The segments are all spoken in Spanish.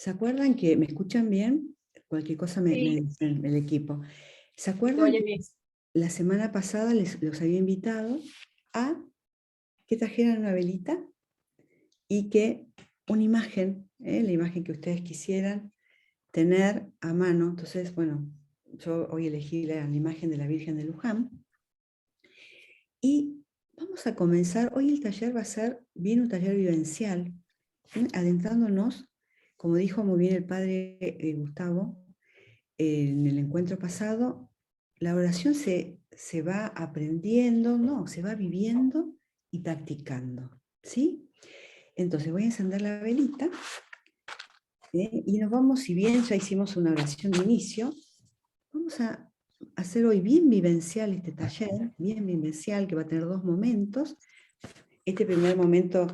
¿Se acuerdan que me escuchan bien? Cualquier cosa me Sí, dicen el equipo. ¿Se sí, te acuerdan oye que bien. la semana pasada los había invitado a que trajeran una velita y que una imagen, la imagen que ustedes quisieran tener a mano? Entonces, bueno, yo hoy elegí la imagen de la Virgen de Luján y vamos a comenzar. Hoy el taller va a ser bien un taller vivencial, adentrándonos, como dijo muy bien el padre Gustavo, en el encuentro pasado, la oración se va aprendiendo, no, se va viviendo y practicando, ¿sí? Entonces voy a encender la velita, y nos vamos, si bien ya hicimos una oración de inicio, vamos a hacer hoy bien vivencial este taller, bien vivencial, que va a tener dos momentos. Este primer momento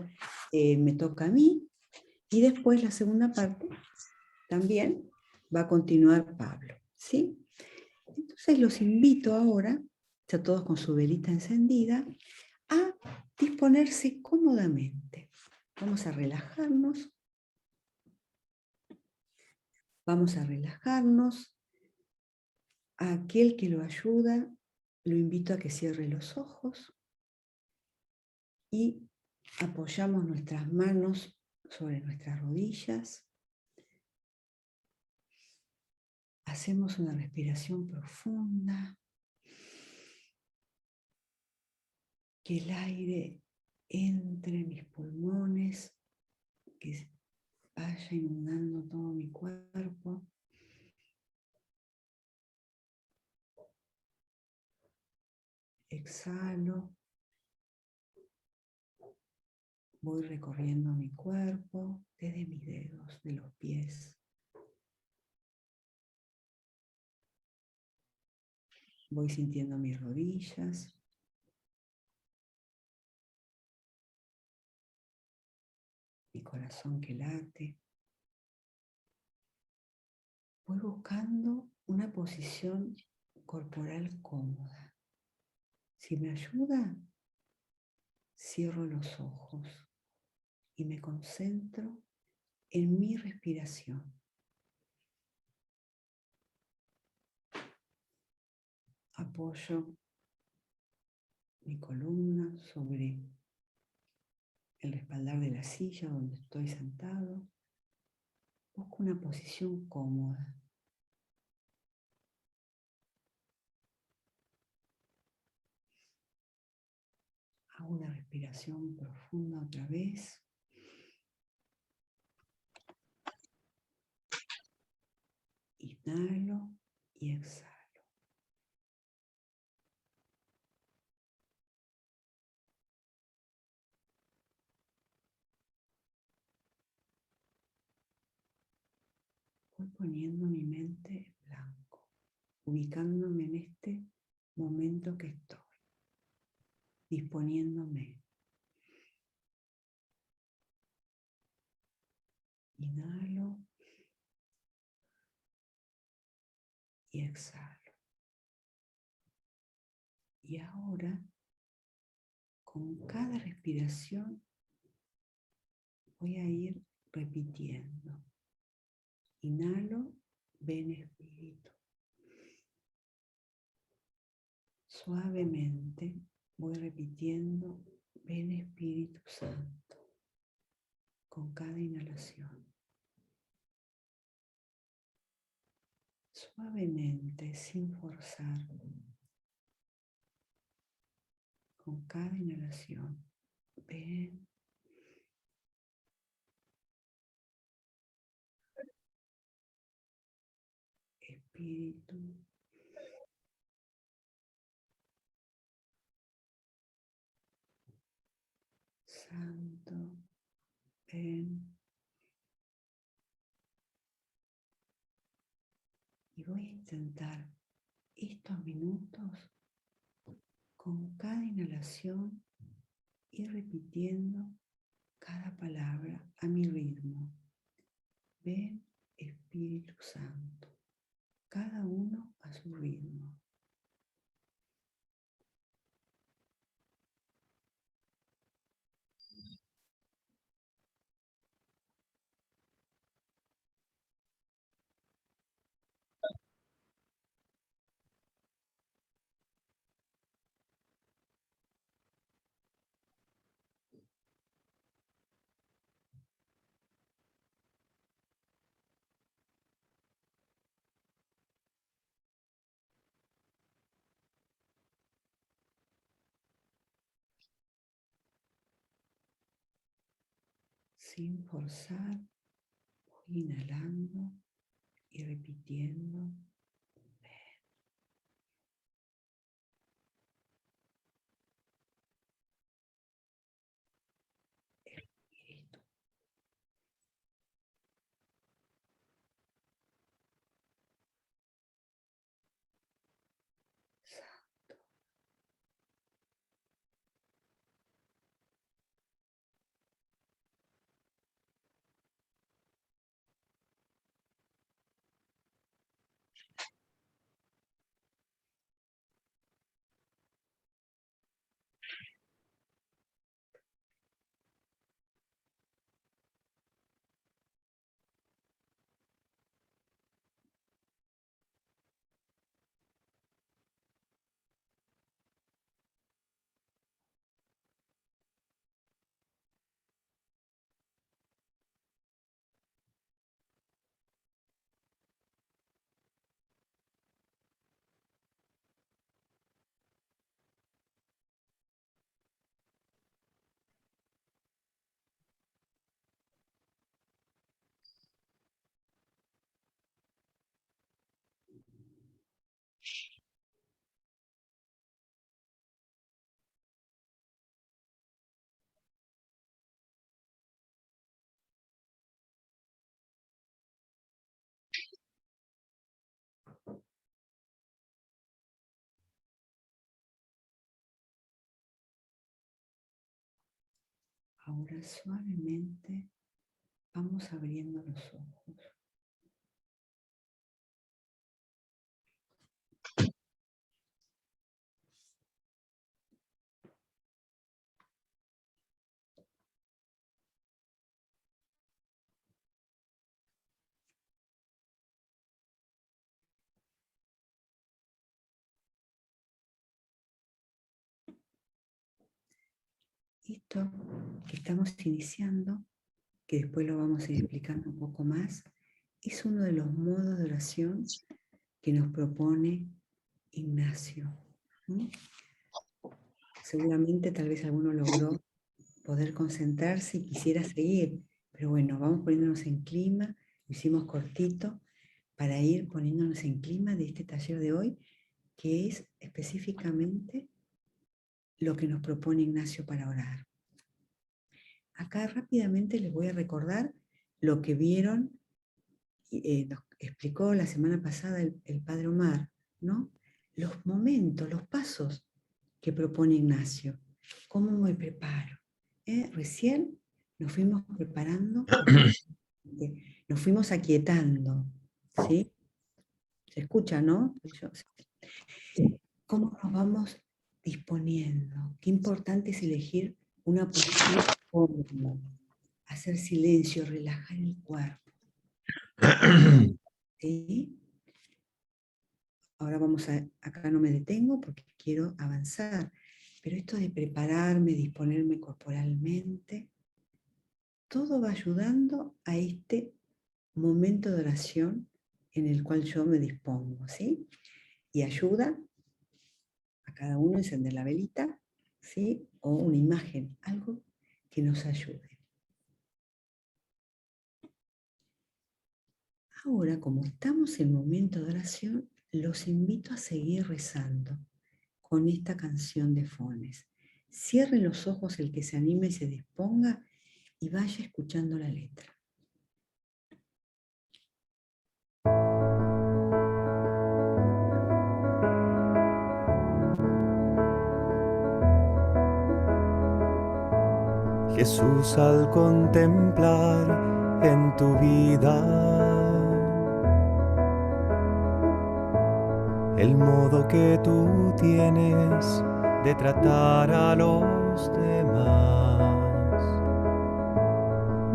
me toca a mí, y después la segunda parte también va a continuar Pablo, ¿sí? Entonces los invito ahora, ya todos con su velita encendida, a disponerse cómodamente. Vamos a relajarnos, vamos a relajarnos. A aquel que lo ayuda, lo invito a que cierre los ojos y apoyamos nuestras manos sobre nuestras rodillas. Hacemos una respiración profunda, que el aire entre en mis pulmones, que vaya inundando todo mi cuerpo. Exhalo, voy recorriendo mi cuerpo desde mis dedos de los pies. Voy sintiendo mis rodillas, mi corazón que late. Voy buscando una posición corporal cómoda. Si me ayuda, cierro los ojos y me concentro en mi respiración. Apoyo mi columna sobre el respaldar de la silla donde estoy sentado. Busco una posición cómoda. Hago una respiración profunda otra vez. Inhalo y exhalo. Voy poniendo mi mente en blanco, ubicándome en este momento que estoy, disponiéndome. Inhalo y exhalo. Y ahora, con cada respiración, voy a ir repitiendo. Inhalo, ven Espíritu. Suavemente voy repitiendo, ven Espíritu Santo, con cada inhalación. Suavemente, sin forzar, con cada inhalación, ven Espíritu Santo, ven. Y voy a intentar estos minutos con cada inhalación ir repitiendo cada palabra a mi ritmo. Ven Espíritu Santo, cada uno a su ritmo. sin forzar, voy inhalando y repitiendo. Espíritu Santo. Ahora suavemente vamos abriendo los ojos. Esto que estamos iniciando, que después lo vamos a ir explicando un poco más, es uno de los modos de oración que nos propone Ignacio. Seguramente tal vez alguno logró poder concentrarse y quisiera seguir, pero bueno, vamos poniéndonos en clima, lo hicimos cortito para ir poniéndonos en clima de este taller de hoy, que es específicamente lo que nos propone Ignacio para orar. Acá rápidamente les voy a recordar lo que vieron, nos explicó la semana pasada el Padre Omar, ¿no? Los momentos, los pasos que propone Ignacio. ¿Cómo me preparo? Recién nos fuimos preparando, nos fuimos aquietando, ¿sí? Se escucha, ¿no? ¿Cómo nos vamos disponiendo? Qué importante es elegir una postura cómoda, hacer silencio, relajar el cuerpo. ¿Sí? Ahora acá no me detengo porque quiero avanzar, pero esto de prepararme, disponerme corporalmente, todo va ayudando a este momento de oración en el cual yo me dispongo, ¿sí? Y ayuda a cada uno a encender la velita, ¿sí? O una imagen, algo que nos ayude. Ahora, como estamos en momento de oración, los invito a seguir rezando con esta canción de Fones. Cierren los ojos el que se anime y se disponga y vaya escuchando la letra. Jesús, al contemplar en tu vida el modo que tú tienes de tratar a los demás,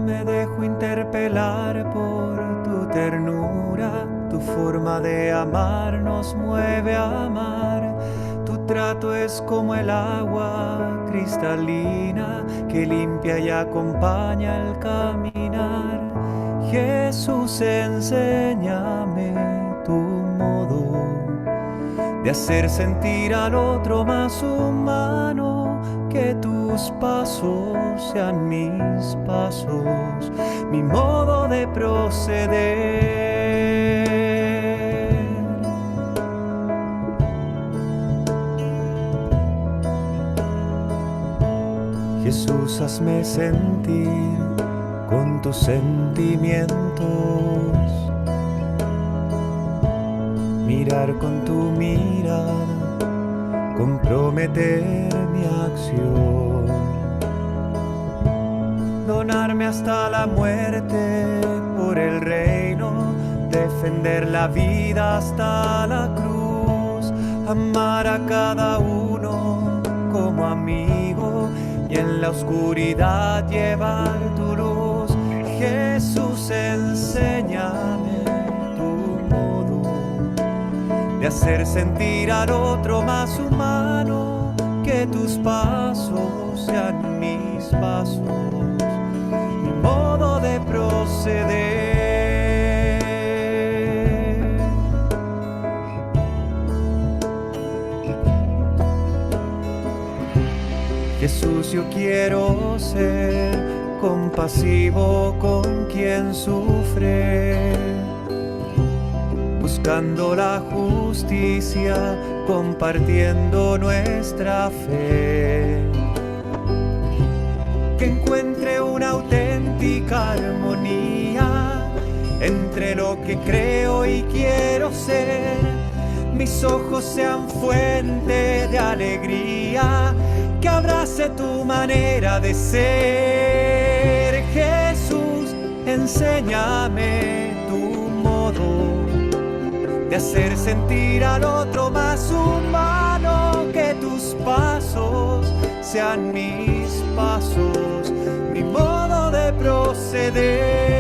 me dejo interpelar por tu ternura. Tu forma de amar nos mueve a amar. Tu trato es como el agua cristalina que limpia y acompaña el caminar. Jesús, enséñame tu modo de hacer sentir al otro más humano, que tus pasos sean mis pasos, mi modo de proceder. Jesús, hazme sentir con tus sentimientos, mirar con tu mirada, comprometer mi acción, donarme hasta la muerte por el reino, defender la vida hasta la cruz, amar a cada uno como amigo y en la oscuridad llevar tu luz. Jesús, enséñame tu modo de hacer sentir al otro más humano, que tus pasos sean mis pasos, mi modo de proceder. Jesús, yo quiero ser compasivo con quien sufre, buscando la justicia, compartiendo nuestra fe. Que encuentre una auténtica armonía entre lo que creo y quiero ser. Mis ojos sean fuente de alegría, que abrace tu manera de ser. Jesús, enséñame tu modo de hacer sentir al otro más humano, que tus pasos sean mis pasos, mi modo de proceder.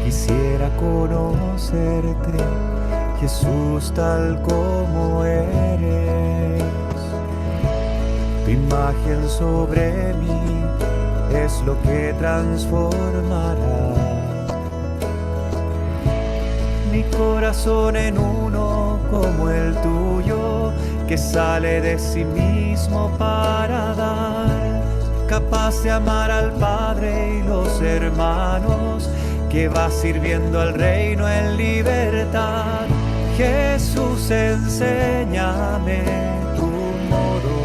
Quisiera conocerte, Jesús, tal como eres. Tu imagen sobre mí es lo que transformará mi corazón en uno como el tuyo, que sale de sí mismo para dar, capaz de amar al Padre y los hermanos, que va sirviendo al reino en libertad. Jesús, enséñame tu modo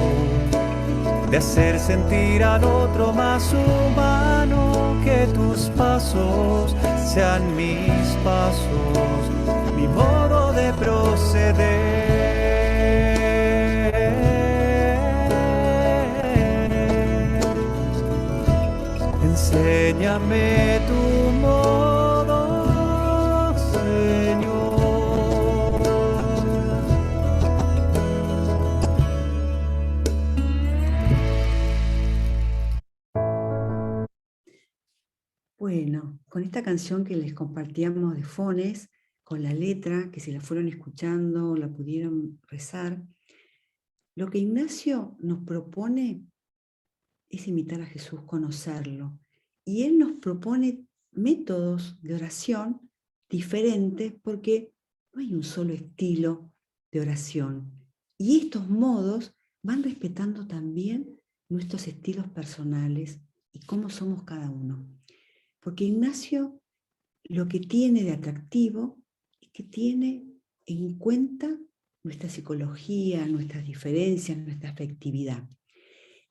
de hacer sentir al otro más humano, que tus pasos sean mis pasos, mi modo de proceder. Enséñame tu modo, Señor. Bueno, con esta canción que les compartíamos de Fones, con la letra, que si la fueron escuchando, la pudieron rezar, lo que Ignacio nos propone es imitar a Jesús, conocerlo. Y él nos propone métodos de oración diferentes, porque no hay un solo estilo de oración. Y estos modos van respetando también nuestros estilos personales y cómo somos cada uno. Porque Ignacio lo que tiene de atractivo es que tiene en cuenta nuestra psicología, nuestras diferencias, nuestra afectividad.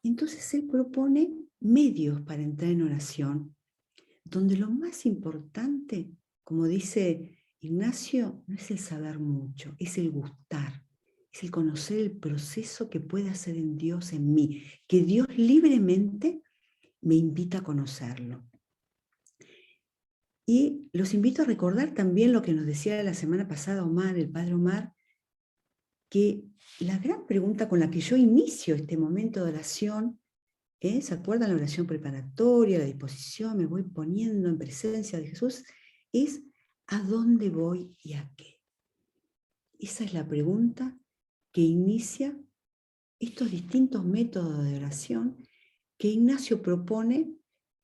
Entonces él propone medios para entrar en oración, donde lo más importante, como dice Ignacio, no es el saber mucho, es el gustar, es el conocer el proceso que puede hacer en Dios en mí, que Dios libremente me invita a conocerlo. Y los invito a recordar también lo que nos decía la semana pasada Omar, el padre Omar, que la gran pregunta con la que yo inicio este momento de oración, ¿se acuerdan la oración preparatoria, la disposición, me voy poniendo en presencia de Jesús? Es ¿a dónde voy y a qué? Esa es la pregunta que inicia estos distintos métodos de oración que Ignacio propone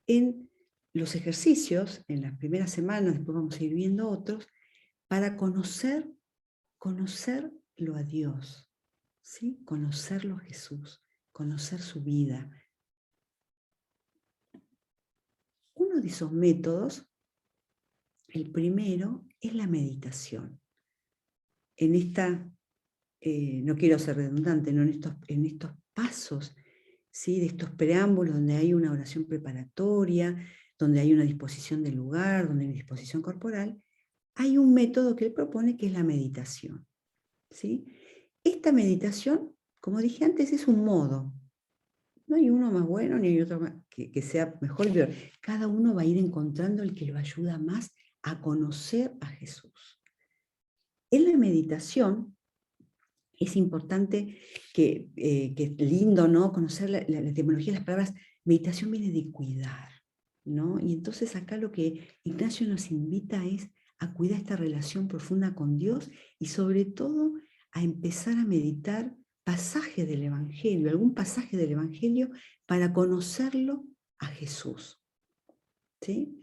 en los ejercicios en las primeras semanas, después vamos a ir viendo otros, para conocerlo a Dios, ¿sí? Conocerlo a Jesús, conocer su vida. Uno de esos métodos, el primero, es la meditación. En esta, no quiero ser redundante, ¿no? en estos pasos, ¿sí? De estos preámbulos donde hay una oración preparatoria, donde hay una disposición del lugar, donde hay una disposición corporal, hay un método que él propone que es la meditación, ¿sí? Esta meditación, como dije antes, es un modo. No hay uno más bueno ni hay otro más que sea mejor y peor. Cada uno va a ir encontrando el que lo ayuda más a conocer a Jesús. En la meditación es importante que es lindo, ¿no? Conocer la etimología de las palabras. Meditación viene de cuidar, ¿no? Y entonces acá lo que Ignacio nos invita es a cuidar esta relación profunda con Dios y sobre todo a empezar a meditar pasajes del Evangelio, algún pasaje del Evangelio para conocerlo a Jesús, ¿sí?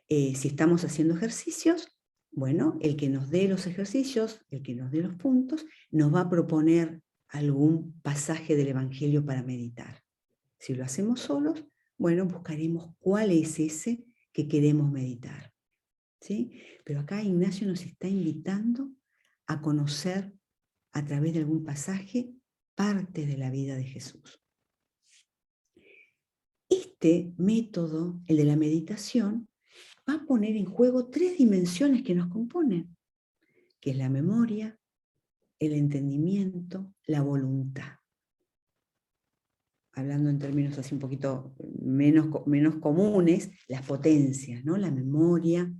Si estamos haciendo ejercicios, bueno, el que nos dé los ejercicios, el que nos dé los puntos, nos va a proponer algún pasaje del Evangelio para meditar. Si lo hacemos solos, bueno, buscaremos cuál es ese que queremos meditar, ¿sí? Pero acá Ignacio nos está invitando a conocer a través de algún pasaje parte de la vida de Jesús. Este método, el de la meditación, va a poner en juego 3 dimensiones que nos componen, que es la memoria, el entendimiento, la voluntad. Hablando en términos así un poquito menos comunes, las potencias, ¿no? La memoria,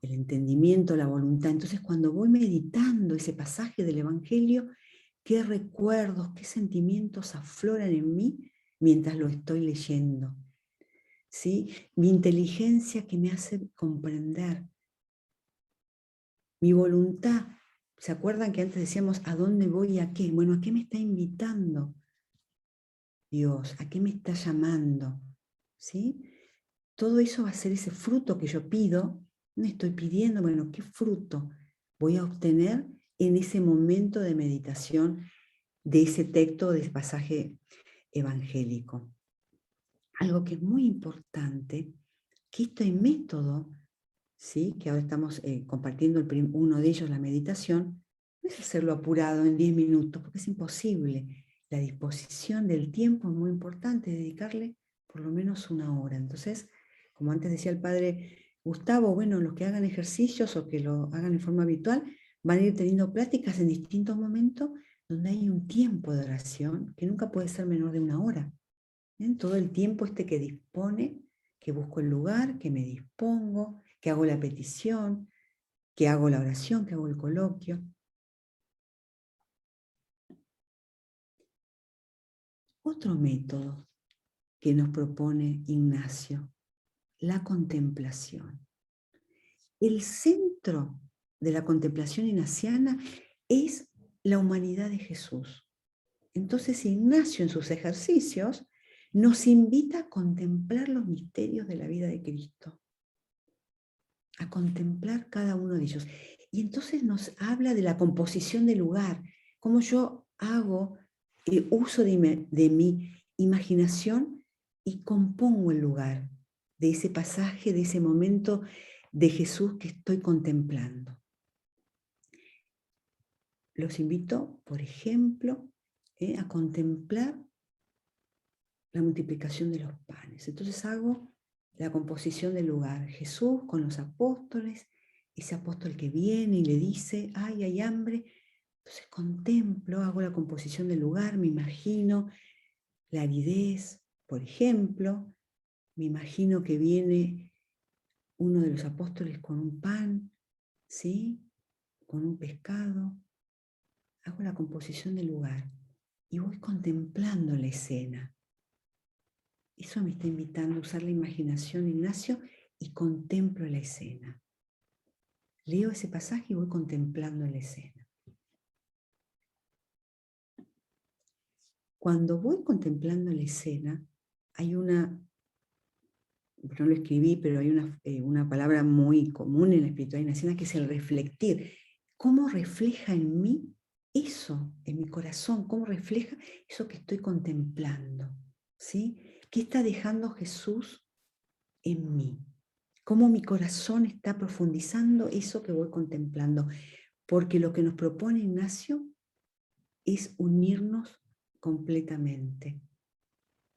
el entendimiento, la voluntad. Entonces, cuando voy meditando ese pasaje del Evangelio, ¿qué recuerdos, qué sentimientos afloran en mí mientras lo estoy leyendo? ¿Sí? Mi inteligencia que me hace comprender. Mi voluntad. ¿Se acuerdan que antes decíamos a dónde voy y a qué? Bueno, ¿a qué me está invitando Dios? ¿A qué me está llamando? ¿Sí? Todo eso va a ser ese fruto que yo pido. Me estoy pidiendo, bueno, ¿qué fruto voy a obtener en ese momento de meditación de ese texto, de ese pasaje evangélico? Algo que es muy importante, que este método, ¿sí? Que ahora estamos compartiendo uno de ellos, la meditación, no es hacerlo apurado en 10 minutos, porque es imposible. La disposición del tiempo es muy importante, dedicarle por lo menos 1 hora. Entonces, como antes decía el padre Gustavo, bueno, los que hagan ejercicios o que lo hagan en forma habitual, van a ir teniendo pláticas en distintos momentos donde hay un tiempo de oración que nunca puede ser menor de 1 hora. ¿Bien? Todo el tiempo que dispone, que busco el lugar, que me dispongo, que hago la petición, que hago la oración, que hago el coloquio. Otro método que nos propone Ignacio, la contemplación. El centro de la contemplación ignaciana es la humanidad de Jesús. Entonces Ignacio en sus ejercicios nos invita a contemplar los misterios de la vida de Cristo, a contemplar cada uno de ellos. Y entonces nos habla de la composición del lugar, cómo yo hago uso de mi imaginación y compongo el lugar de ese pasaje, de ese momento de Jesús que estoy contemplando. Los invito, por ejemplo, a contemplar la multiplicación de los panes. Entonces hago la composición del lugar. Jesús con los apóstoles, ese apóstol que viene y le dice, ay, hay hambre. Entonces contemplo, hago la composición del lugar, me imagino la aridez, por ejemplo, me imagino que viene uno de los apóstoles con un pan, ¿sí? Con un pescado. Hago la composición del lugar y voy contemplando la escena. Eso me está invitando a usar la imaginación, Ignacio, y contemplo la escena. Leo ese pasaje y voy contemplando la escena. Cuando voy contemplando la escena, hay una no lo escribí, pero hay una palabra muy común en la espiritualidad ignaciana que es el reflectir. ¿Cómo refleja en mí eso, en mi corazón? ¿Cómo refleja eso que estoy contemplando? ¿Sí? ¿Qué está dejando Jesús en mí? ¿Cómo mi corazón está profundizando eso que voy contemplando? Porque lo que nos propone Ignacio es unirnos completamente.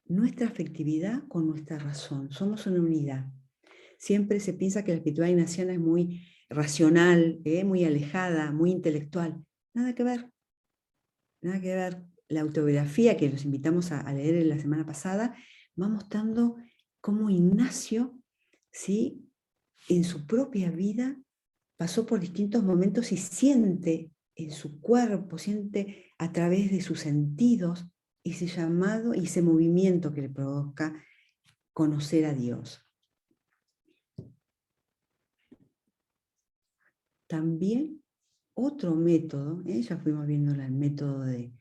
Nuestra afectividad con nuestra razón. Somos una unidad. Siempre se piensa que la espiritualidad ignaciana es muy racional, muy alejada, muy intelectual. Nada que ver. Nada que ver. La autobiografía que los invitamos a leer en la semana pasada va mostrando cómo Ignacio, ¿sí?, en su propia vida pasó por distintos momentos y siente en su cuerpo, siente a través de sus sentidos ese llamado y ese movimiento que le provoca conocer a Dios. También otro método, ya fuimos viendo el método de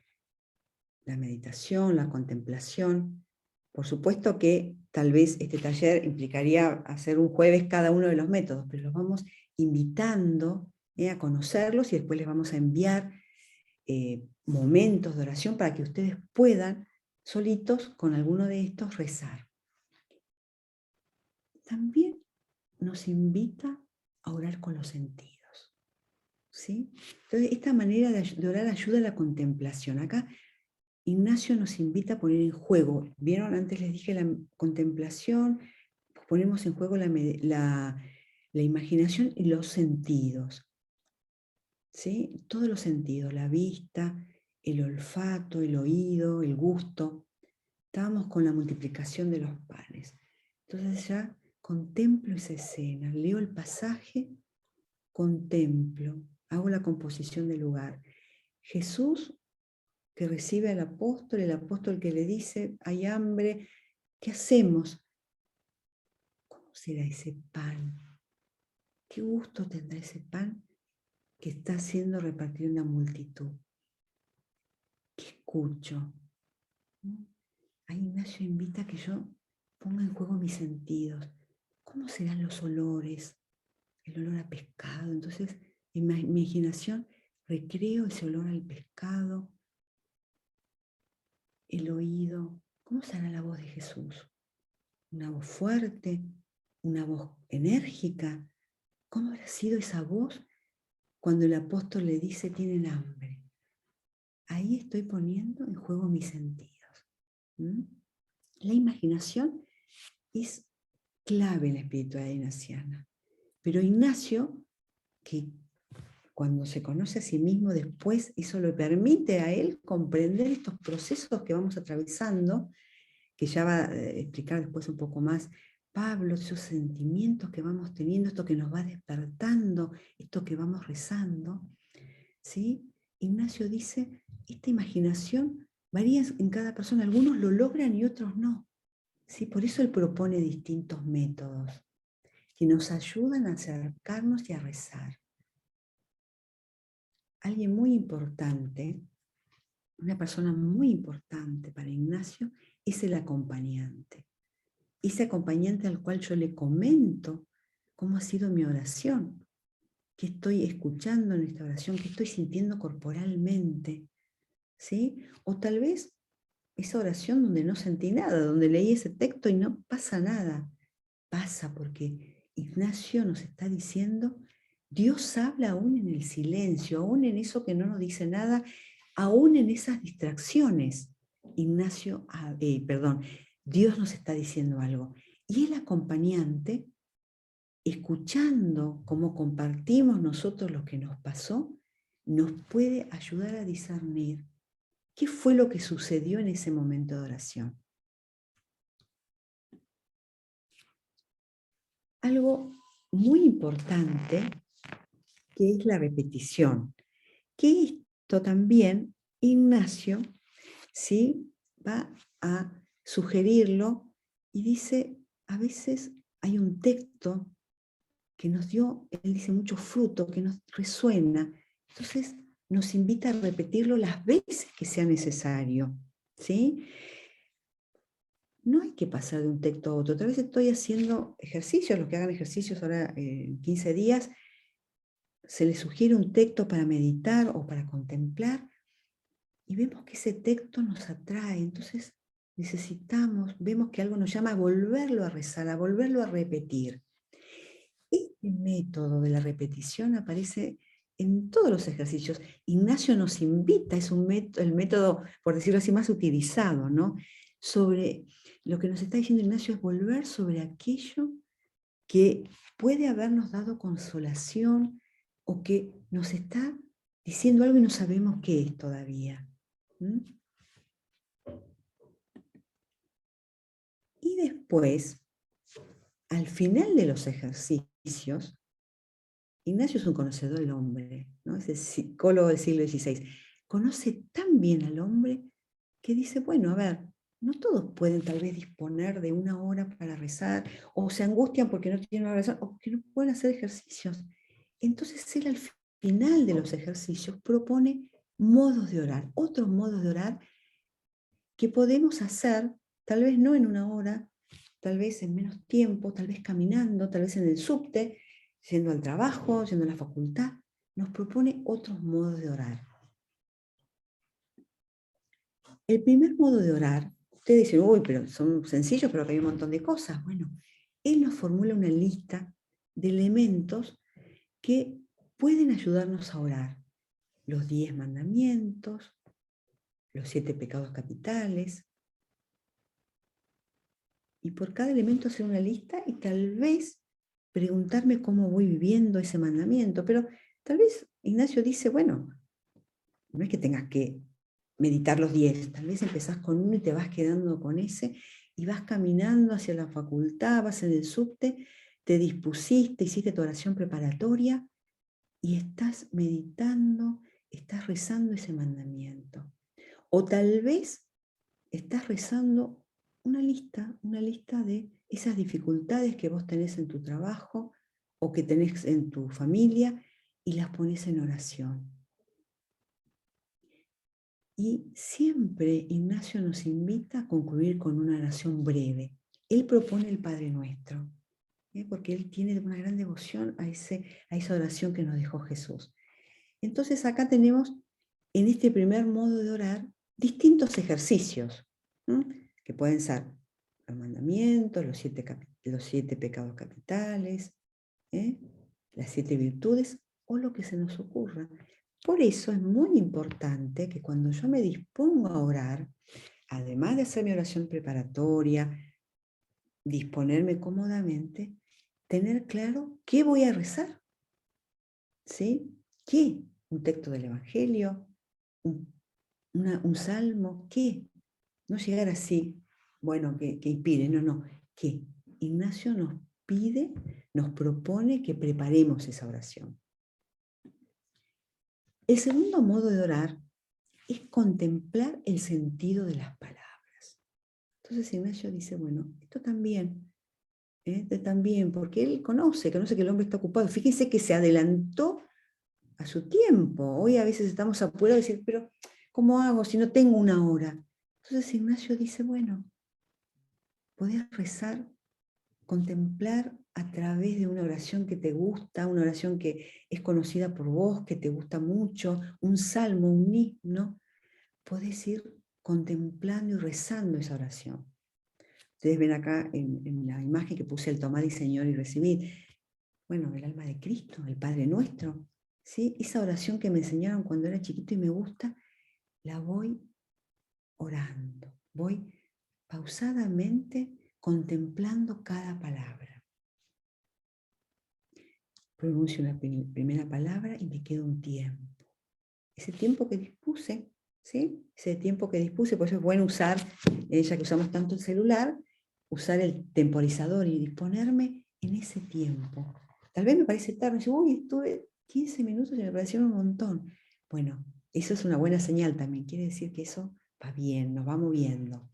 la meditación, la contemplación. Por supuesto que tal vez este taller implicaría hacer un jueves cada uno de los métodos, pero los vamos invitando a conocerlos y después les vamos a enviar momentos de oración para que ustedes puedan solitos con alguno de estos rezar. También nos invita a orar con los sentidos, ¿sí? Entonces, esta manera de orar ayuda a la contemplación. Acá Ignacio nos invita a poner en juego. ¿Vieron? Antes les dije la contemplación, ponemos en juego la imaginación y los sentidos, ¿sí? Todos los sentidos, la vista, el olfato, el oído, el gusto. Estábamos con la multiplicación de los panes. Entonces ya contemplo esa escena, leo el pasaje, contemplo, hago la composición del lugar. Jesús que recibe al apóstol, el apóstol que le dice, hay hambre, ¿qué hacemos? ¿Cómo será ese pan? ¿Qué gusto tendrá ese pan que está siendo repartido en la multitud? ¿Qué escucho? Ahí Ignacio invita a que yo ponga en juego mis sentidos. ¿Cómo serán los olores? El olor a pescado. Entonces, en mi imaginación recreo ese olor al pescado, el oído. ¿Cómo será la voz de Jesús? Una voz fuerte, una voz enérgica. ¿Cómo habrá sido esa voz cuando el apóstol le dice tienen hambre? Ahí estoy poniendo en juego mis sentidos. La imaginación es clave en la espiritualidad ignaciana. Pero Ignacio, que cuando se conoce a sí mismo después, eso le permite a él comprender estos procesos que vamos atravesando, que ya va a explicar después un poco más Pablo, esos sentimientos que vamos teniendo, esto que nos va despertando, esto que vamos rezando, ¿sí? Ignacio dice, esta imaginación varía en cada persona, algunos lo logran y otros no, ¿sí? Por eso él propone distintos métodos que nos ayudan a acercarnos y a rezar. Alguien muy importante, una persona muy importante para Ignacio, es el acompañante. Ese acompañante al cual yo le comento cómo ha sido mi oración, qué estoy escuchando en esta oración, qué estoy sintiendo corporalmente, ¿sí? O tal vez esa oración donde no sentí nada, donde leí ese texto y no pasa nada. Pasa porque Ignacio nos está diciendo, Dios habla aún en el silencio, aún en eso que no nos dice nada, aún en esas distracciones. Dios nos está diciendo algo. Y el acompañante, escuchando cómo compartimos nosotros lo que nos pasó, nos puede ayudar a discernir qué fue lo que sucedió en ese momento de oración. Algo muy importante que es la repetición, que esto también Ignacio, ¿sí?, va a sugerirlo y dice, a veces hay un texto que nos dio, él dice, mucho fruto, que nos resuena, entonces nos invita a repetirlo las veces que sea necesario, ¿sí? no hay que pasar de un texto a otro. Tal vez estoy haciendo ejercicios, los que hagan ejercicios ahora en 15 días, se les sugiere un texto para meditar o para contemplar, y vemos que ese texto nos atrae. Entonces vemos que algo nos llama a volverlo a rezar, a volverlo a repetir. Este método de la repetición aparece en todos los ejercicios. Ignacio nos invita, es el método, por decirlo así, más utilizado, ¿no? Sobre lo que nos está diciendo Ignacio es volver sobre aquello que puede habernos dado consolación o que nos está diciendo algo y no sabemos qué es todavía. ¿Mm? Y después, al final de los ejercicios, Ignacio es un conocedor del hombre, ¿no? Es el psicólogo del siglo XVI. Conoce tan bien al hombre que dice, bueno, a ver, no todos pueden tal vez disponer de una hora para rezar, o se angustian porque no tienen una hora para rezar, o porque no pueden hacer ejercicios. Entonces él al final de los ejercicios propone modos de orar, otros modos de orar que podemos hacer, tal vez no en una hora, tal vez en menos tiempo, tal vez caminando, tal vez en el subte, yendo al trabajo, yendo a la facultad. Nos propone otros modos de orar. El primer modo de orar, ustedes dicen, uy, pero son sencillos, pero hay un montón de cosas. Bueno, él nos formula una lista de elementos que pueden ayudarnos a orar. Los 10 mandamientos, los 7 pecados capitales. Y por cada elemento hacer una lista y tal vez preguntarme cómo voy viviendo ese mandamiento. Pero tal vez Ignacio dice, bueno, no es que tengas que meditar los 10, tal vez empezás con uno y te vas quedando con ese y vas caminando hacia la facultad, vas en el subte, te dispusiste, hiciste tu oración preparatoria y estás meditando, estás rezando ese mandamiento. O tal vez estás rezando una lista de esas dificultades que vos tenés en tu trabajo o que tenés en tu familia y las pones en oración. Y siempre Ignacio nos invita a concluir con una oración breve. Él propone el Padre Nuestro, porque él tiene una gran devoción a esa oración que nos dejó Jesús. Entonces acá tenemos, en este primer modo de orar, distintos ejercicios, ¿no? Que pueden ser los mandamientos, los 7 pecados capitales, las 7 virtudes o lo que se nos ocurra. Por eso es muy importante que cuando yo me dispongo a orar, además de hacer mi oración preparatoria, disponerme cómodamente, tener claro qué voy a rezar. ¿Sí? ¿Qué? ¿Un texto del Evangelio? ¿Un salmo? ¿Qué? No llegar así, bueno, que pide, no. ¿Qué? Ignacio nos pide, nos propone que preparemos esa oración. El segundo modo de orar es contemplar el sentido de las palabras. Entonces Ignacio dice, bueno, esto también, porque él conoce que el hombre está ocupado. Fíjense que se adelantó a su tiempo. Hoy a veces estamos apurados de decir, pero ¿cómo hago si no tengo una hora? Entonces Ignacio dice, bueno, podés rezar, contemplar a través de una oración que te gusta, una oración que es conocida por vos, que te gusta mucho, un salmo, un himno, podés ir contemplando y rezando esa oración. Ustedes ven acá en la imagen que puse el tomad y Señor y recibid. Bueno, el alma de Cristo, el Padre Nuestro. ¿Sí? Esa oración que me enseñaron cuando era chiquito y me gusta, la voy orando. Voy pausadamente contemplando cada palabra. Pronuncio una primera palabra y me quedo un tiempo. Ese tiempo que dispuse, ¿sí? Ese tiempo que dispuse, por eso es bueno usar, ya que usamos tanto el celular, usar el temporizador y disponerme en ese tiempo. Tal vez me parece tarde, yo, uy, estuve 15 minutos y me parecieron un montón. Bueno, eso es una buena señal también, quiere decir que eso va bien, nos va moviendo.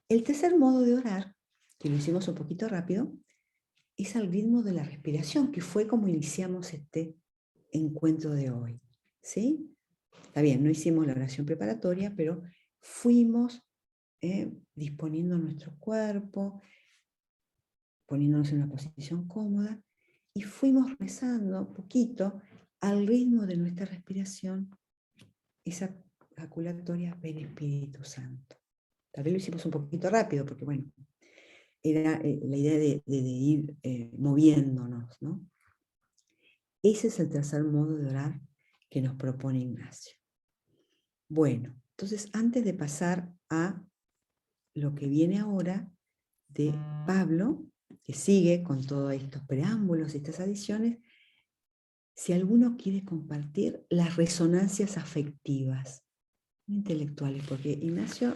El tercer modo de orar, que lo hicimos un poquito rápido, es al ritmo de la respiración, que fue como iniciamos este encuentro de hoy. ¿Sí? Está bien, no hicimos la oración preparatoria, pero fuimos disponiendo nuestro cuerpo, poniéndonos en una posición cómoda, y fuimos rezando poquito al ritmo de nuestra respiración, esa ejaculatoria ven Espíritu Santo. Tal vez lo hicimos un poquito rápido, porque bueno, era la idea de ir moviéndonos, ¿no? Ese es el tercer modo de orar que nos propone Ignacio. Bueno, entonces antes de pasar a lo que viene ahora de Pablo, que sigue con todos estos preámbulos y estas adiciones, si alguno quiere compartir las resonancias afectivas, no intelectuales, porque Ignacio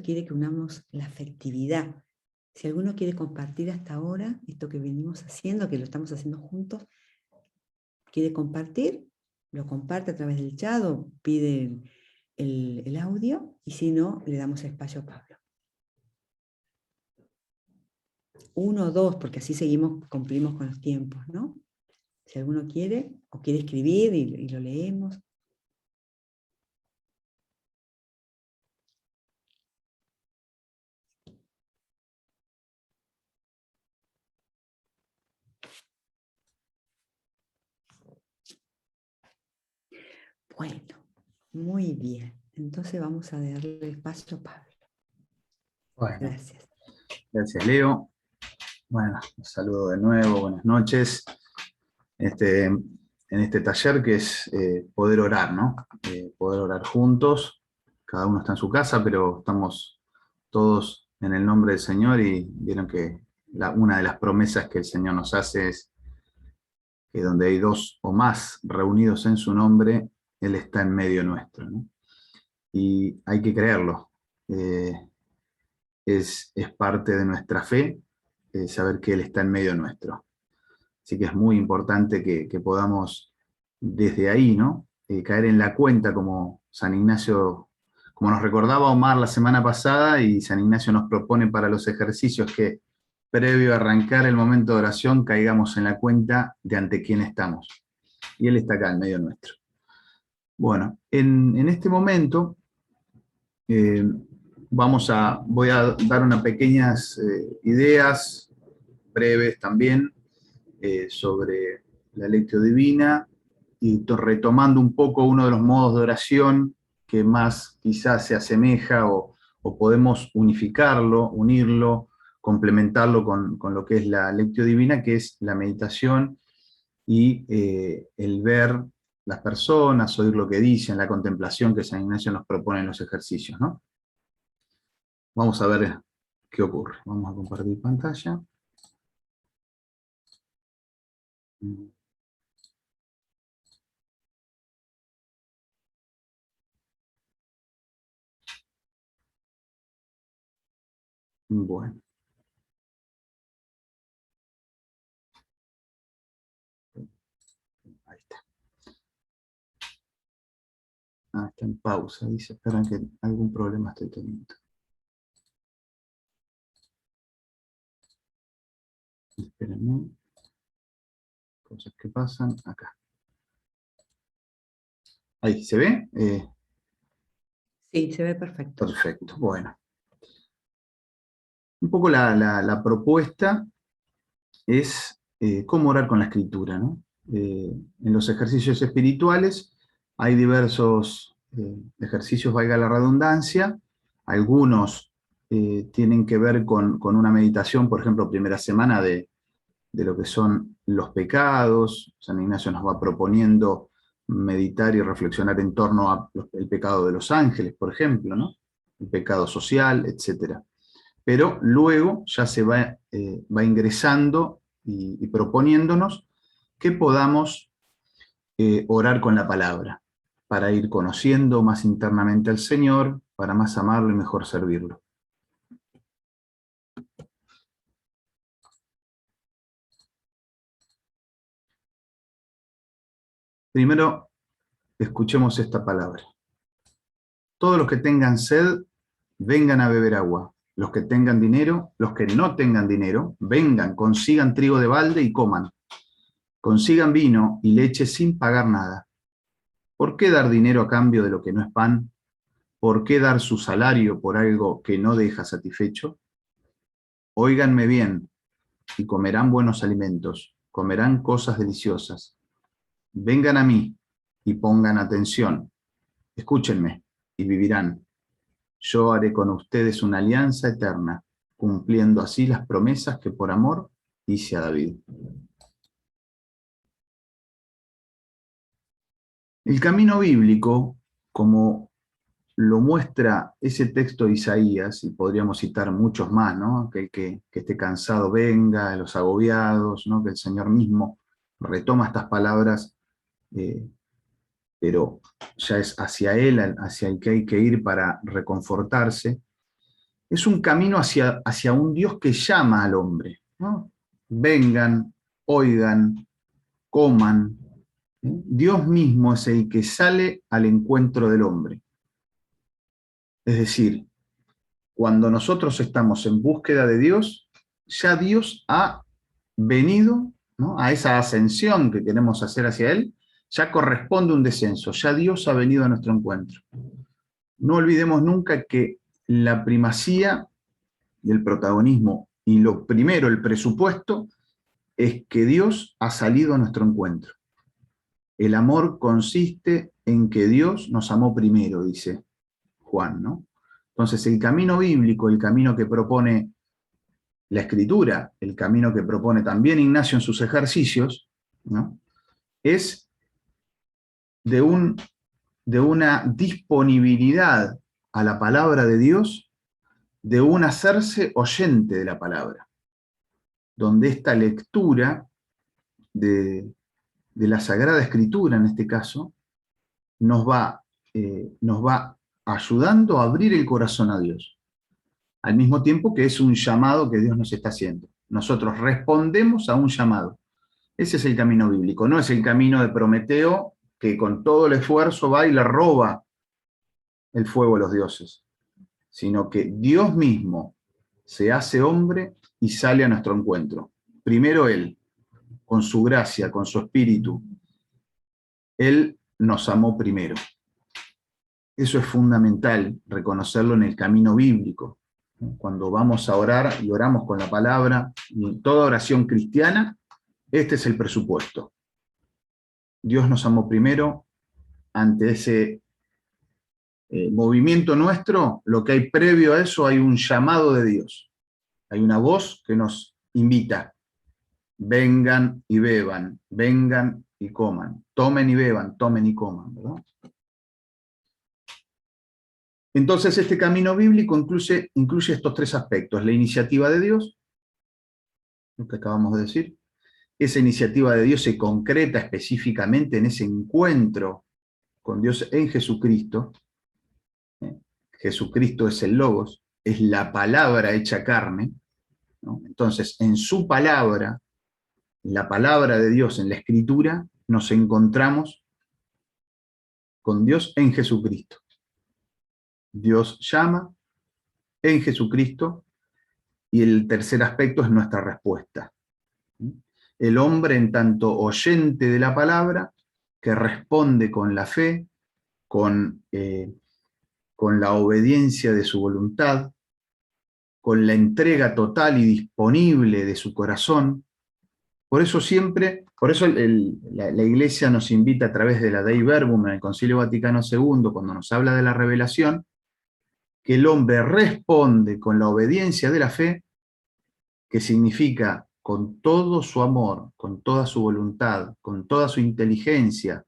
quiere que unamos la afectividad. Si alguno quiere compartir hasta ahora esto que venimos haciendo, que lo estamos haciendo juntos, quiere compartir, lo comparte a través del chat o pide el audio, y si no, le damos espacio a Pablo. 1 o 2, porque así cumplimos con los tiempos, ¿no? Si alguno quiere, o quiere escribir y lo leemos. Bueno, muy bien. Entonces vamos a darle espacio a Pablo. Bueno, Gracias. Gracias, Leo. Bueno, un saludo de nuevo, buenas noches. En este taller que es poder orar, ¿no? Poder orar juntos. Cada uno está en su casa, pero estamos todos en el nombre del Señor, y vieron que una de las promesas que el Señor nos hace es que donde hay 2 o más reunidos en su nombre, Él está en medio nuestro, ¿no? Y hay que creerlo. Es parte de nuestra fe saber que Él está en medio nuestro. Así que es muy importante que podamos desde ahí, ¿no? Caer en la cuenta, como San Ignacio, como nos recordaba Omar la semana pasada, y San Ignacio nos propone para los ejercicios que previo a arrancar el momento de oración caigamos en la cuenta de ante quién estamos. Y Él está acá en medio nuestro. Bueno, en este momento voy a dar unas pequeñas ideas, breves también, sobre la Lectio Divina, y retomando un poco uno de los modos de oración que más quizás se asemeja o podemos unificarlo, unirlo, complementarlo con lo que es la Lectio Divina, que es la meditación y el ver las personas, oír lo que dicen, la contemplación que San Ignacio nos propone en los ejercicios, ¿no? Vamos a ver qué ocurre. Vamos a compartir pantalla. Bueno. Ahí está. Está en pausa, dice. Esperan que algún problema estoy teniendo. Espérenme. Cosas que pasan acá. Ahí, ¿se ve? Sí, se ve perfecto. Perfecto, bueno. Un poco la propuesta es cómo orar con la escritura, ¿no? En los ejercicios espirituales hay diversos ejercicios, valga la redundancia. Algunos tienen que ver con una meditación, por ejemplo, primera semana de lo que son los pecados. San Ignacio nos va proponiendo meditar y reflexionar en torno al pecado de los ángeles, por ejemplo, ¿no? El pecado social, etc. Pero luego ya se va ingresando y proponiéndonos que podamos orar con la palabra, para ir conociendo más internamente al Señor, para más amarlo y mejor servirlo. Primero, escuchemos esta palabra. Todos los que tengan sed, vengan a beber agua. Los que tengan dinero, los que no tengan dinero, vengan, consigan trigo de balde y coman. Consigan vino y leche sin pagar nada. ¿Por qué dar dinero a cambio de lo que no es pan? ¿Por qué dar su salario por algo que no deja satisfecho? Óiganme bien, y comerán buenos alimentos, comerán cosas deliciosas. Vengan a mí y pongan atención. Escúchenme y vivirán. Yo haré con ustedes una alianza eterna, cumpliendo así las promesas que por amor hice a David. El camino bíblico, como lo muestra ese texto de Isaías, y podríamos citar muchos más, ¿no? Que esté cansado venga, los agobiados, ¿no? Que el Señor mismo retoma estas palabras, pero ya es hacia Él, hacia el que hay que ir para reconfortarse. Es un camino hacia un Dios que llama al hombre, ¿no? Vengan, oigan, coman. Dios mismo es el que sale al encuentro del hombre. Es decir, cuando nosotros estamos en búsqueda de Dios, ya Dios ha venido, ¿no? A esa ascensión que queremos hacer hacia Él, ya corresponde un descenso, ya Dios ha venido a nuestro encuentro. No olvidemos nunca que la primacía y el protagonismo, y lo primero, el presupuesto, es que Dios ha salido a nuestro encuentro. El amor consiste en que Dios nos amó primero, dice Juan, ¿no? Entonces el camino bíblico, el camino que propone la Escritura, el camino que propone también Ignacio en sus ejercicios, ¿no? Es de una disponibilidad a la palabra de Dios, de un hacerse oyente de la palabra, donde esta lectura de la Sagrada Escritura, en este caso, nos va ayudando a abrir el corazón a Dios, al mismo tiempo que es un llamado que Dios nos está haciendo. Nosotros respondemos a un llamado. Ese es el camino bíblico, no es el camino de Prometeo, que con todo el esfuerzo va y le roba el fuego a los dioses, sino que Dios mismo se hace hombre y sale a nuestro encuentro. Primero Él, con su gracia, con su espíritu, Él nos amó primero. Eso es fundamental, reconocerlo en el camino bíblico. Cuando vamos a orar y oramos con la palabra, y en toda oración cristiana, este es el presupuesto. Dios nos amó primero. Ante ese movimiento nuestro, lo que hay previo a eso, hay un llamado de Dios. Hay una voz que nos invita. Vengan y beban, vengan y coman. Tomen y beban, tomen y coman, ¿verdad? Entonces este camino bíblico incluye estos tres aspectos: la iniciativa de Dios, lo que acabamos de decir. Esa iniciativa de Dios se concreta específicamente en ese encuentro con Dios en Jesucristo. Jesucristo es el Logos, es la palabra hecha carne, ¿no? Entonces, en su palabra, la palabra de Dios en la Escritura, nos encontramos con Dios en Jesucristo. Dios llama en Jesucristo, y el tercer aspecto es nuestra respuesta. El hombre, en tanto oyente de la palabra, que responde con la fe, con la obediencia de su voluntad, con la entrega total y disponible de su corazón. Por eso la Iglesia nos invita a través de la Dei Verbum en el Concilio Vaticano II, cuando nos habla de la revelación, que el hombre responde con la obediencia de la fe, que significa con todo su amor, con toda su voluntad, con toda su inteligencia,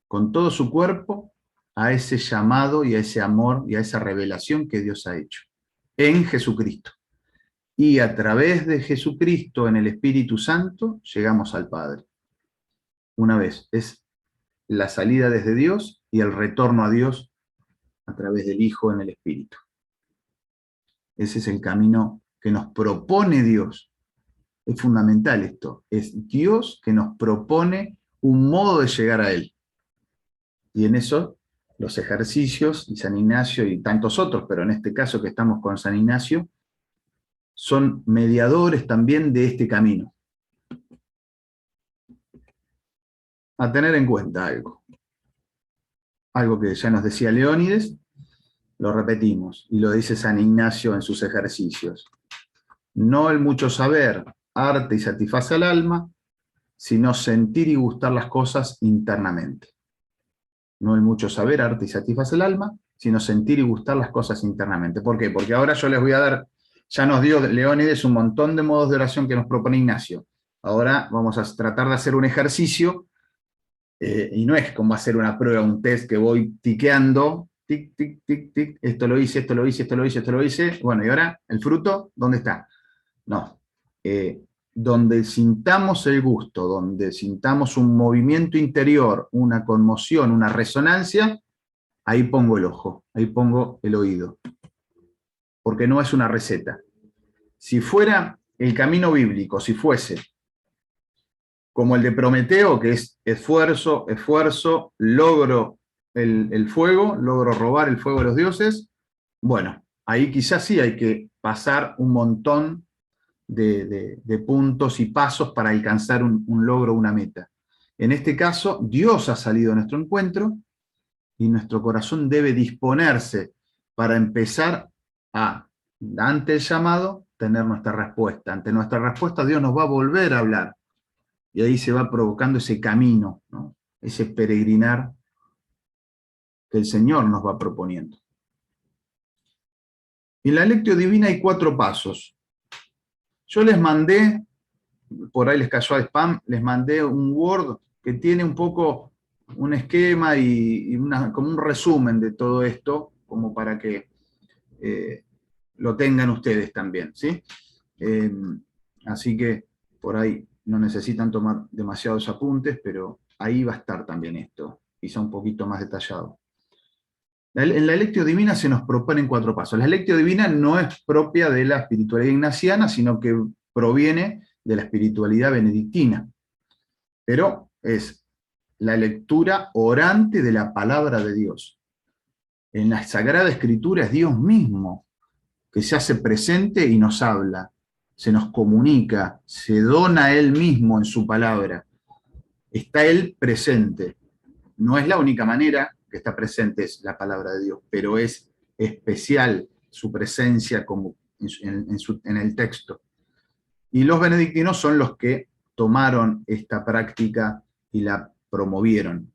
con todo su cuerpo, a ese llamado y a ese amor y a esa revelación que Dios ha hecho en Jesucristo. Y a través de Jesucristo, en el Espíritu Santo, llegamos al Padre. Una vez, es la salida desde Dios y el retorno a Dios a través del Hijo en el Espíritu. Ese es el camino que nos propone Dios. Es fundamental esto. Es Dios que nos propone un modo de llegar a Él. Y en eso, los ejercicios, y San Ignacio y tantos otros, pero en este caso que estamos con San Ignacio, son mediadores también de este camino. A tener en cuenta algo que ya nos decía Leónides, Lo repetimos, y lo dice San Ignacio en sus ejercicios. No el mucho saber, arte y satisface al alma, sino sentir y gustar las cosas internamente. No el mucho saber, arte y satisface el alma, sino sentir y gustar las cosas internamente. ¿Por qué? Porque ahora yo les voy a dar, ya nos dio Leónides un montón de modos de oración que nos propone Ignacio. Ahora vamos a tratar de hacer un ejercicio, y no es como hacer una prueba, un test que voy tiqueando, tic, tic, tic, tic, esto lo hice, esto lo hice, esto lo hice, esto lo hice, bueno, y ahora, ¿el fruto dónde está? No. Donde sintamos el gusto, donde sintamos un movimiento interior, una conmoción, una resonancia, ahí pongo el ojo, ahí pongo el oído. Porque no es una receta. Si fuera el camino bíblico, si fuese como el de Prometeo, que es esfuerzo, esfuerzo, logro el fuego, logro robar el fuego de los dioses, bueno, ahí quizás sí hay que pasar un montón de puntos y pasos para alcanzar un logro, una meta. En este caso, Dios ha salido a nuestro encuentro y nuestro corazón debe disponerse para empezar a, ante el llamado, tener nuestra respuesta. Ante nuestra respuesta, Dios nos va a volver a hablar. Y ahí se va provocando ese camino, ¿no? Ese peregrinar que el Señor nos va proponiendo. En la Lectio Divina hay 4 pasos. Yo les mandé, por ahí les cayó a spam, les mandé un Word que tiene un poco un esquema y como un resumen de todo esto, como para que lo tengan ustedes también, ¿sí? Así que por ahí no necesitan tomar demasiados apuntes, pero ahí va a estar también esto, quizá un poquito más detallado. En la Lectio Divina se nos proponen 4 pasos. La Lectio Divina no es propia de la espiritualidad ignaciana, sino que proviene de la espiritualidad benedictina. Pero es la lectura orante de la palabra de Dios. En la Sagrada Escritura es Dios mismo que se hace presente y nos habla, se nos comunica, se dona a Él mismo en su palabra. Está Él presente. No es la única manera que está presente es la palabra de Dios, pero es especial su presencia como en el texto. Y los benedictinos son los que tomaron esta práctica y la promovieron.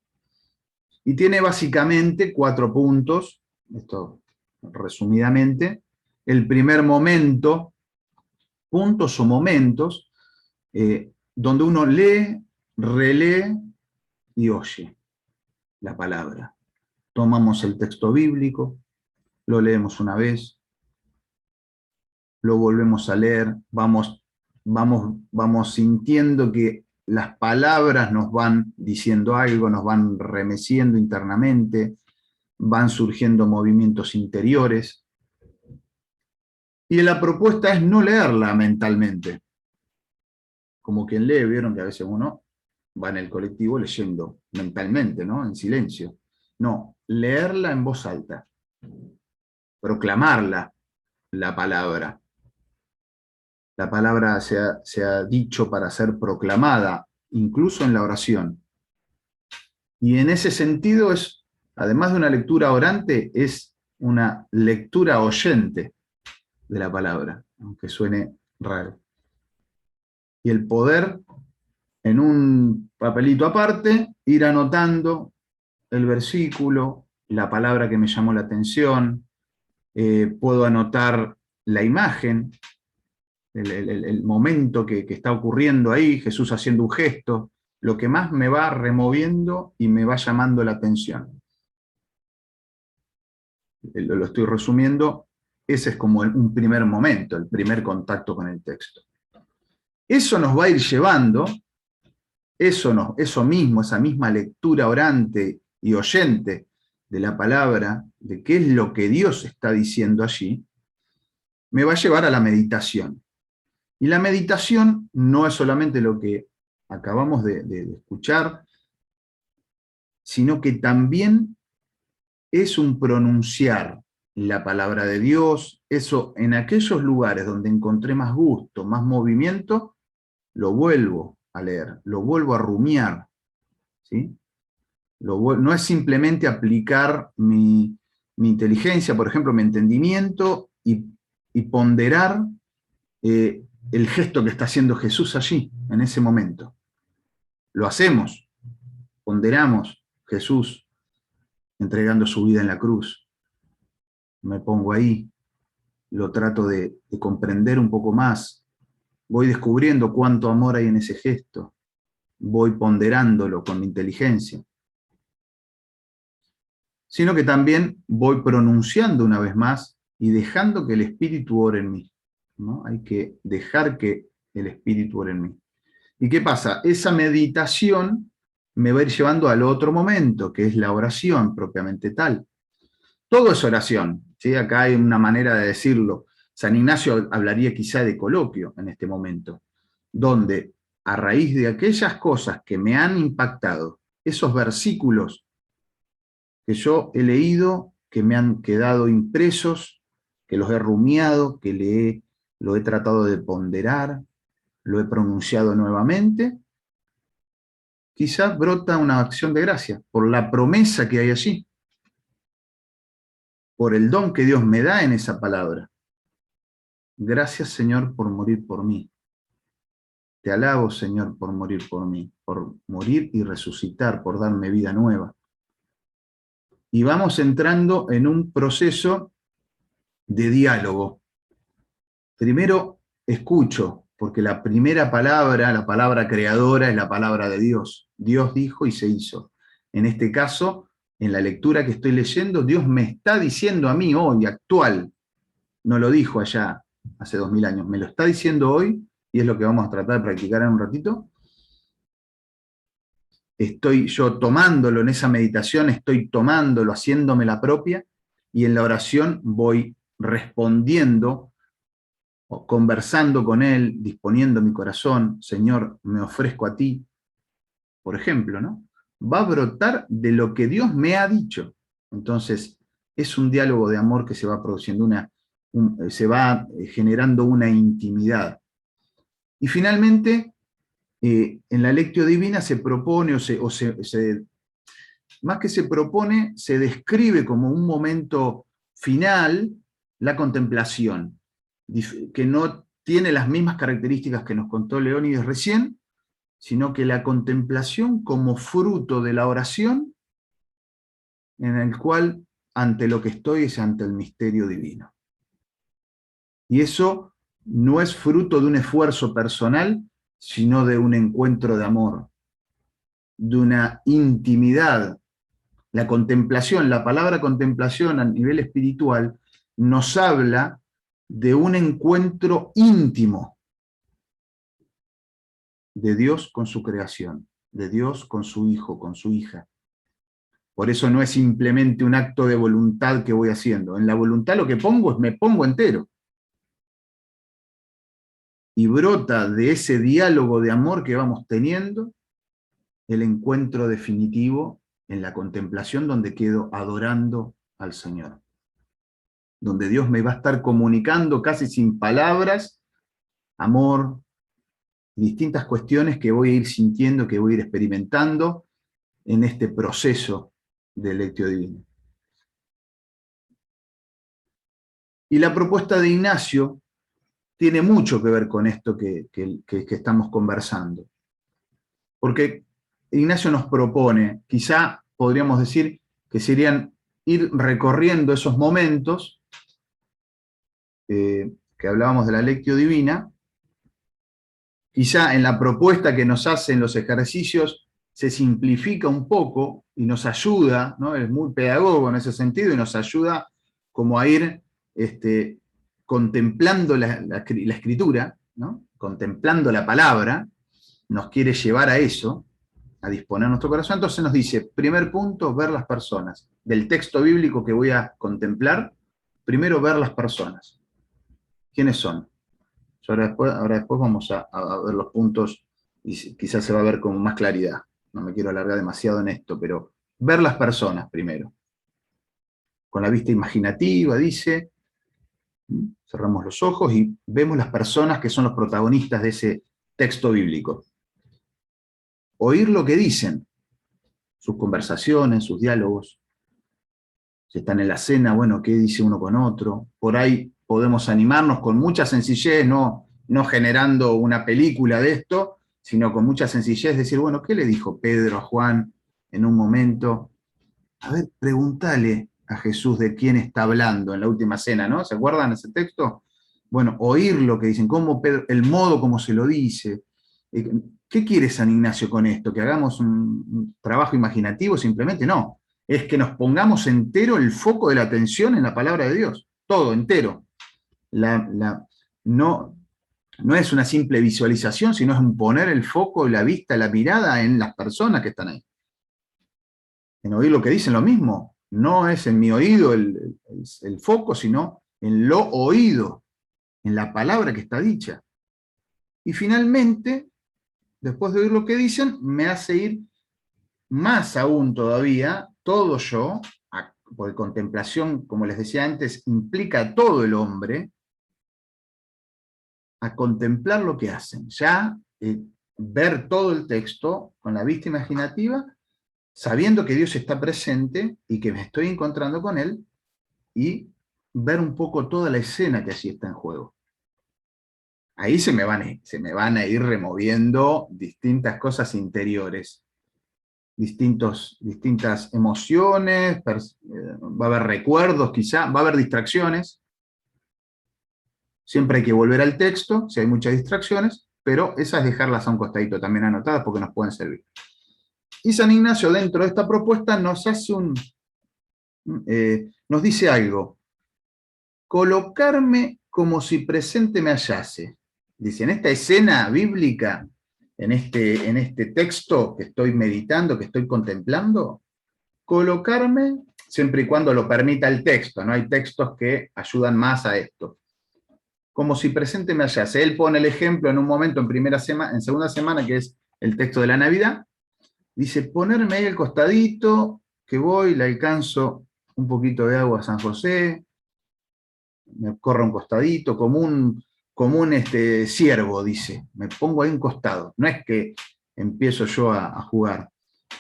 Y tiene básicamente 4 puntos, esto resumidamente. El primer momento, puntos o momentos, donde uno lee, relee y oye la palabra. Tomamos el texto bíblico, lo leemos una vez, lo volvemos a leer, vamos sintiendo que las palabras nos van diciendo algo, nos van remeciendo internamente, van surgiendo movimientos interiores. Y la propuesta es no leerla mentalmente. Como quien lee, vieron que a veces uno va en el colectivo leyendo mentalmente, ¿no? En silencio. No, leerla en voz alta. Proclamarla, la palabra. La palabra se ha dicho para ser proclamada, incluso en la oración. Y en ese sentido es, además de una lectura orante, es una lectura oyente de la palabra, aunque suene raro. Y el poder, en un papelito aparte, ir anotando el versículo, la palabra que me llamó la atención, puedo anotar la imagen, el momento que está ocurriendo ahí, Jesús haciendo un gesto, lo que más me va removiendo y me va llamando la atención. Lo estoy resumiendo, ese es como un primer momento, el primer contacto con el texto. Eso nos va a ir llevando, eso mismo, esa misma lectura orante y oyente de la palabra, de qué es lo que Dios está diciendo allí, me va a llevar a la meditación. Y la meditación no es solamente lo que acabamos de escuchar, sino que también es un pronunciar la palabra de Dios. Eso, en aquellos lugares donde encontré más gusto, más movimiento, lo vuelvo a leer, lo vuelvo a rumiar, ¿sí? No es simplemente aplicar mi mi inteligencia, por ejemplo, mi entendimiento, y ponderar el gesto que está haciendo Jesús allí, en ese momento. Lo hacemos, ponderamos Jesús entregando su vida en la cruz. Me pongo ahí, lo trato de comprender un poco más, voy descubriendo cuánto amor hay en ese gesto, voy ponderándolo con mi inteligencia, sino que también voy pronunciando una vez más y dejando que el Espíritu ore en mí, ¿no? Hay que dejar que el Espíritu ore en mí. ¿Y qué pasa? Esa meditación me va a ir llevando al otro momento, que es la oración propiamente tal. Todo es oración, ¿sí? Acá hay una manera de decirlo. San Ignacio hablaría quizá de coloquio en este momento, donde a raíz de aquellas cosas que me han impactado, esos versículos que yo he leído, que me han quedado impresos, que los he rumiado, que lo he tratado de ponderar, lo he pronunciado nuevamente, quizás brota una acción de gracia, por la promesa que hay allí, por el don que Dios me da en esa palabra. Gracias, Señor, por morir por mí. Te alabo, Señor, por morir por mí, por morir y resucitar, por darme vida nueva. Y vamos entrando en un proceso de diálogo. Primero escucho, porque la primera palabra, la palabra creadora, es la palabra de Dios. Dios dijo y se hizo. En este caso, en la lectura que estoy leyendo, Dios me está diciendo a mí hoy, actual, no lo dijo allá hace 2000 años, me lo está diciendo hoy, y es lo que vamos a tratar de practicar en un ratito. Estoy yo tomándolo en esa meditación, estoy tomándolo, haciéndome la propia, y en la oración voy respondiendo, o conversando con Él, disponiendo mi corazón. Señor, me ofrezco a ti, por ejemplo, ¿no? Va a brotar de lo que Dios me ha dicho. Entonces, es un diálogo de amor que se va produciendo, se va generando una intimidad. Y finalmente, en la Lectio Divina se propone, más que se propone, se describe como un momento final la contemplación, que no tiene las mismas características que nos contó Leónides recién, sino que la contemplación como fruto de la oración, en el cual ante lo que estoy es ante el misterio divino. Y eso no es fruto de un esfuerzo personal, sino de un encuentro de amor, de una intimidad. La contemplación, la palabra contemplación a nivel espiritual, nos habla de un encuentro íntimo de Dios con su creación, de Dios con su hijo, con su hija. Por eso no es simplemente un acto de voluntad que voy haciendo. En la voluntad lo que pongo es me pongo entero. Y brota de ese diálogo de amor que vamos teniendo el encuentro definitivo en la contemplación, donde quedo adorando al Señor. Donde Dios me va a estar comunicando casi sin palabras, amor, distintas cuestiones que voy a ir sintiendo, que voy a ir experimentando en este proceso de Lectio Divina. Y la propuesta de Ignacio tiene mucho que ver con esto que estamos conversando. Porque Ignacio nos propone, quizá podríamos decir que serían ir recorriendo esos momentos que hablábamos de la Lectio Divina. Quizá en la propuesta que nos hacen los ejercicios se simplifica un poco y nos ayuda, ¿no? Es muy pedagogo en ese sentido y nos ayuda como a ir contemplando la escritura, ¿no? Contemplando la palabra, nos quiere llevar a eso, a disponer nuestro corazón. Entonces nos dice, primer punto, ver las personas. Del texto bíblico que voy a contemplar, primero ver las personas. ¿Quiénes son? Ahora después vamos a ver los puntos y quizás se va a ver con más claridad. No me quiero alargar demasiado en esto, pero ver las personas primero. Con la vista imaginativa, dice, cerramos los ojos y vemos las personas que son los protagonistas de ese texto bíblico. Oír lo que dicen, sus conversaciones, sus diálogos. Si están en la cena, bueno, ¿qué dice uno con otro? Por ahí podemos animarnos con mucha sencillez, no generando una película de esto, sino con mucha sencillez, decir, bueno, ¿qué le dijo Pedro a Juan en un momento? A ver, pregúntale a Jesús de quién está hablando en la última cena, ¿no? ¿Se acuerdan ese texto? Bueno, oír lo que dicen, cómo Pedro, el modo como se lo dice. ¿Qué quiere San Ignacio con esto? ¿Que hagamos un trabajo imaginativo simplemente? No, es que nos pongamos entero el foco de la atención en la palabra de Dios, todo entero. No, no es una simple visualización, sino es un poner el foco, la vista, la mirada en las personas que están ahí. En oír lo que dicen lo mismo, no es en mi oído el foco, sino en lo oído, en la palabra que está dicha. Y finalmente, después de oír lo que dicen, me hace ir más aún todavía, todo yo, porque contemplación, como les decía antes, implica a todo el hombre, a contemplar lo que hacen. Ya ver todo el texto con la vista imaginativa, sabiendo que Dios está presente y que me estoy encontrando con Él, y ver un poco toda la escena que allí está en juego. Ahí se me van a ir removiendo distintas cosas interiores, distintas emociones, va a haber recuerdos quizá, va a haber distracciones. Siempre hay que volver al texto, si hay muchas distracciones, pero esas dejarlas a un costadito también anotadas porque nos pueden servir. Y San Ignacio, dentro de esta propuesta, nos hace nos dice algo. Colocarme como si presente me hallase. Dice, en esta escena bíblica, en este texto que estoy meditando, que estoy contemplando, colocarme, siempre y cuando lo permita el texto, ¿no? Hay textos que ayudan más a esto. Como si presente me hallase. Él pone el ejemplo en un momento en segunda semana, que es el texto de la Navidad. Dice, ponerme ahí al costadito, que voy, le alcanzo un poquito de agua a San José, me corro un costadito, como un ciervo, dice. Me pongo ahí un costado. No es que empiezo yo a jugar.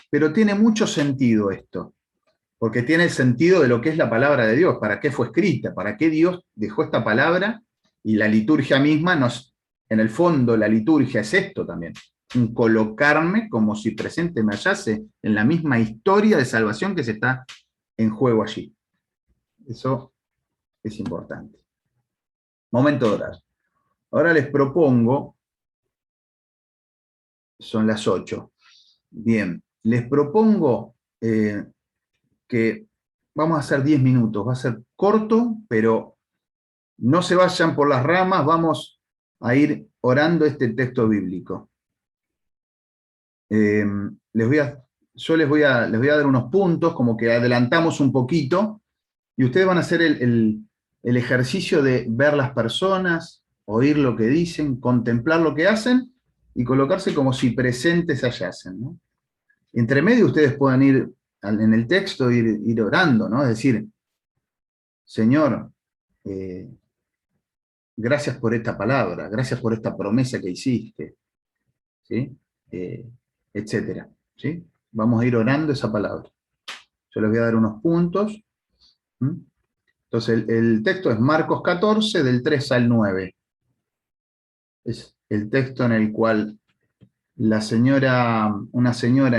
Pero tiene mucho sentido esto, porque tiene el sentido de lo que es la palabra de Dios, para qué fue escrita, para qué Dios dejó esta palabra, y la liturgia misma en el fondo, la liturgia es esto también, un colocarme como si presente me hallase en la misma historia de salvación que se está en juego allí. Eso es importante. Momento de orar. Ahora les propongo, son las 8, bien, les propongo que vamos a hacer 10 minutos, va a ser corto, pero no se vayan por las ramas, vamos a ir orando este texto bíblico. Yo les voy a dar unos puntos, como que adelantamos un poquito, y ustedes van a hacer el ejercicio de ver las personas, oír lo que dicen, contemplar lo que hacen, y colocarse como si presentes hallacen, ¿no? Entre medio ustedes pueden ir en el texto, ir orando, ¿no? Es decir, Señor, gracias por esta palabra, gracias por esta promesa que hiciste, ¿sí? Etcétera, ¿sí? Vamos a ir orando esa palabra. Yo les voy a dar unos puntos. Entonces, el texto es Marcos 14, del 3 al 9. Es el texto en el cual una señora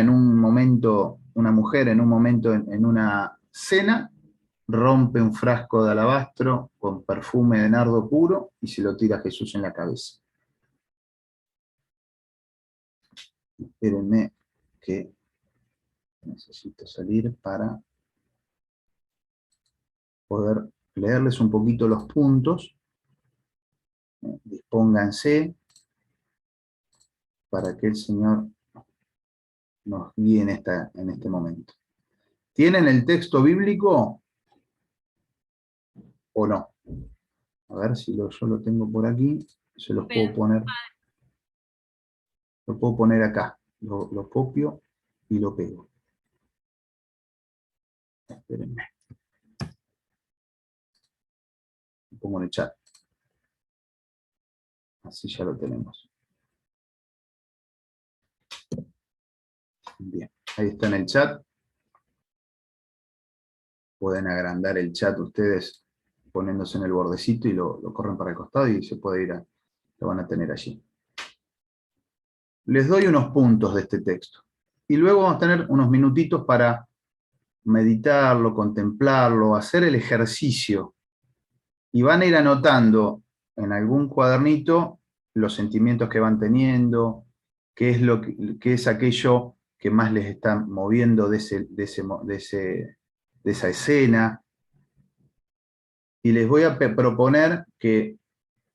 en un momento, una mujer en un momento en una cena, rompe un frasco de alabastro con perfume de nardo puro y se lo tira a Jesús en la cabeza. Espérenme que necesito salir para poder leerles un poquito los puntos. Dispónganse para que el Señor nos guíe en este momento. ¿Tienen el texto bíblico o no? A ver si yo lo tengo por aquí, se los puedo poner. Lo puedo poner acá, lo copio y lo pego. Espérenme. Lo pongo en el chat. Así ya lo tenemos. Bien, ahí está en el chat. pueden agrandar el chat ustedes poniéndose en el bordecito y lo corren para el costado y se puede ir lo van a tener allí. Les doy unos puntos de este texto. Y luego vamos a tener unos minutitos para meditarlo, contemplarlo, hacer el ejercicio. Y van a ir anotando en algún cuadernito los sentimientos que van teniendo, qué es aquello que más les está moviendo de esa escena. Y les voy a proponer que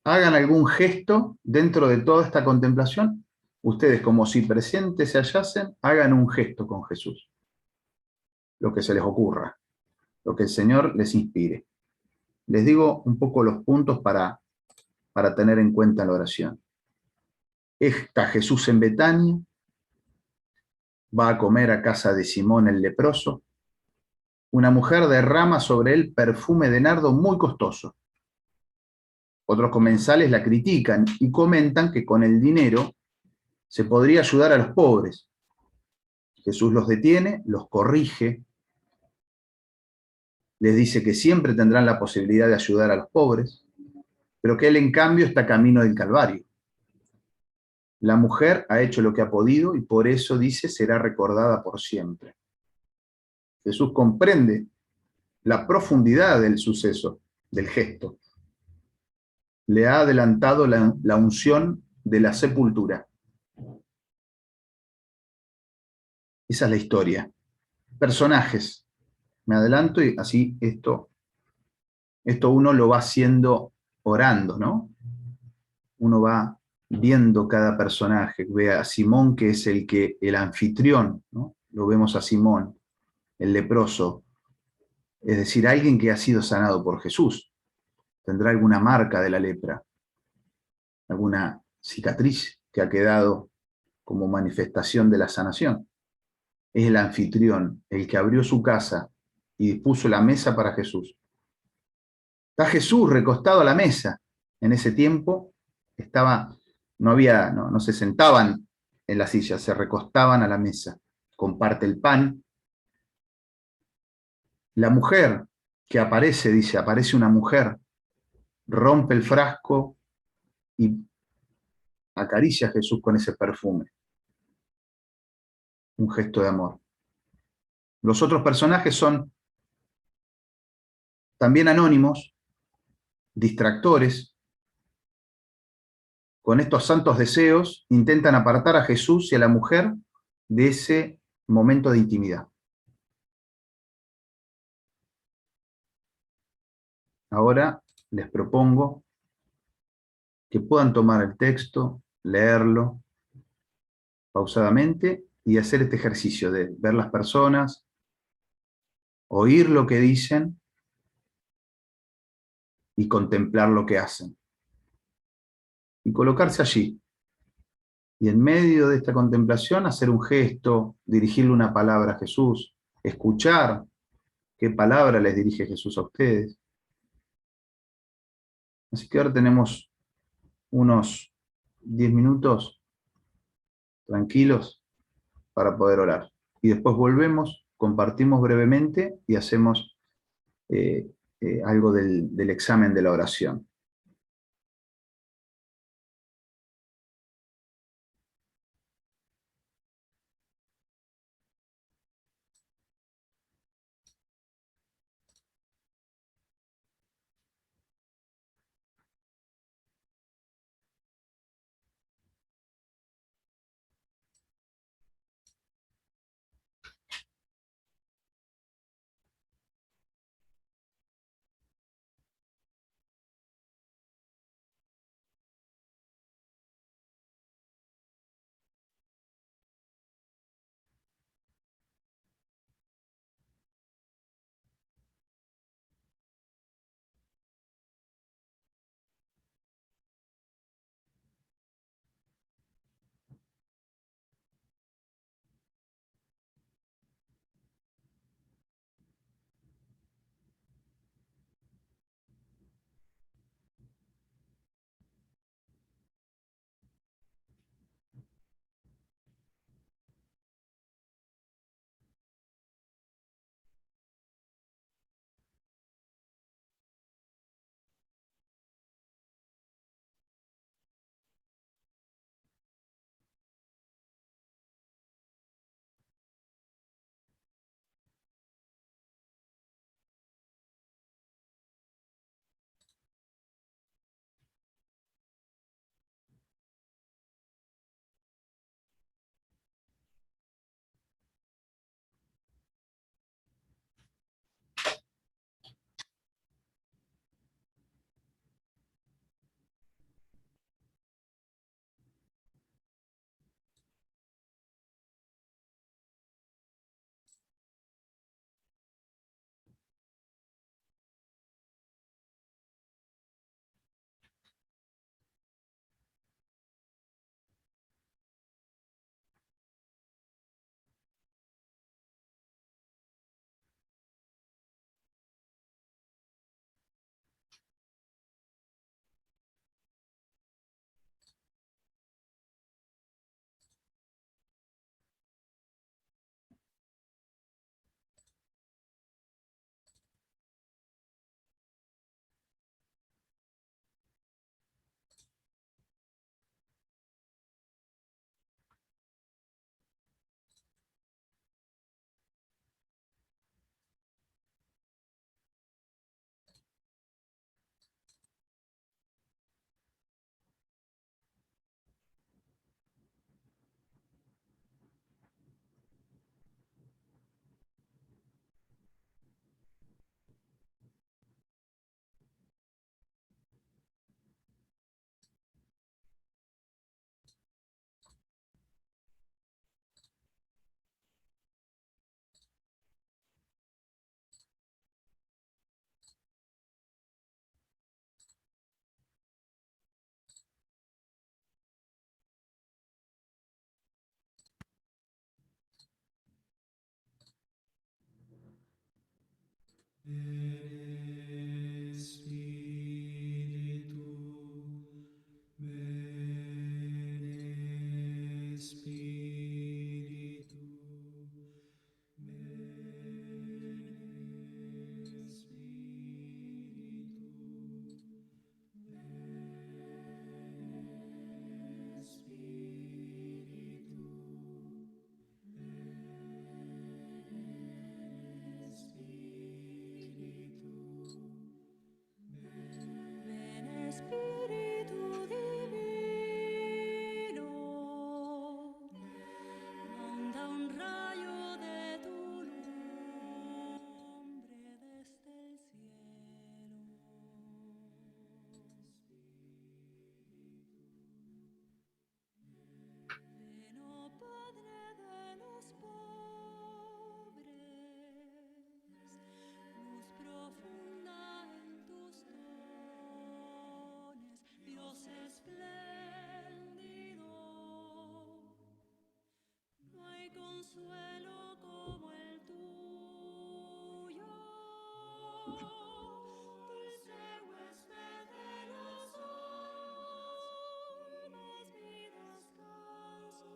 hagan algún gesto dentro de toda esta contemplación. Ustedes, como si presentes se hallacen, hagan un gesto con Jesús. Lo que se les ocurra, lo que el Señor les inspire. Les digo un poco los puntos para tener en cuenta la oración. Está Jesús en Betania, va a comer a casa de Simón el leproso. Una mujer derrama sobre él perfume de nardo muy costoso. Otros comensales la critican y comentan que con el dinero se podría ayudar a los pobres. Jesús los detiene, los corrige, les dice que siempre tendrán la posibilidad de ayudar a los pobres, pero que él en cambio está camino del Calvario. La mujer ha hecho lo que ha podido y por eso dice será recordada por siempre. Jesús comprende la profundidad del suceso, del gesto. Le ha adelantado la unción de la sepultura. Esa es la historia. Personajes. Me adelanto y así esto uno lo va haciendo orando, ¿no? Uno va viendo cada personaje. Ve a Simón, que es el anfitrión, ¿no? Lo vemos a Simón, el leproso. Es decir, alguien que ha sido sanado por Jesús. Tendrá alguna marca de la lepra, alguna cicatriz que ha quedado como manifestación de la sanación. Es el anfitrión, el que abrió su casa y dispuso la mesa para Jesús. Está Jesús recostado a la mesa. En ese tiempo no se sentaban en la silla, se recostaban a la mesa. Comparte el pan. La mujer que aparece, dice, aparece una mujer, rompe el frasco y acaricia a Jesús con ese perfume. Un gesto de amor. Los otros personajes son también anónimos, distractores. Con estos santos deseos intentan apartar a Jesús y a la mujer de ese momento de intimidad. Ahora les propongo que puedan tomar el texto, leerlo pausadamente y hacer este ejercicio de ver las personas, oír lo que dicen y contemplar lo que hacen. Y colocarse allí. Y en medio de esta contemplación hacer un gesto, dirigirle una palabra a Jesús, escuchar qué palabra les dirige Jesús a ustedes. Así que ahora tenemos unos 10 minutos tranquilos para poder orar. Y después volvemos, compartimos brevemente y hacemos algo del examen de la oración. Espíritu divino, manda un rayo de tu nombre desde el cielo. Ven, oh Padre de los pobres, luz profunda en tus dones, Dios espléndido. No hay consuelo como el tuyo, dulce huésped de las almas, mi descanso.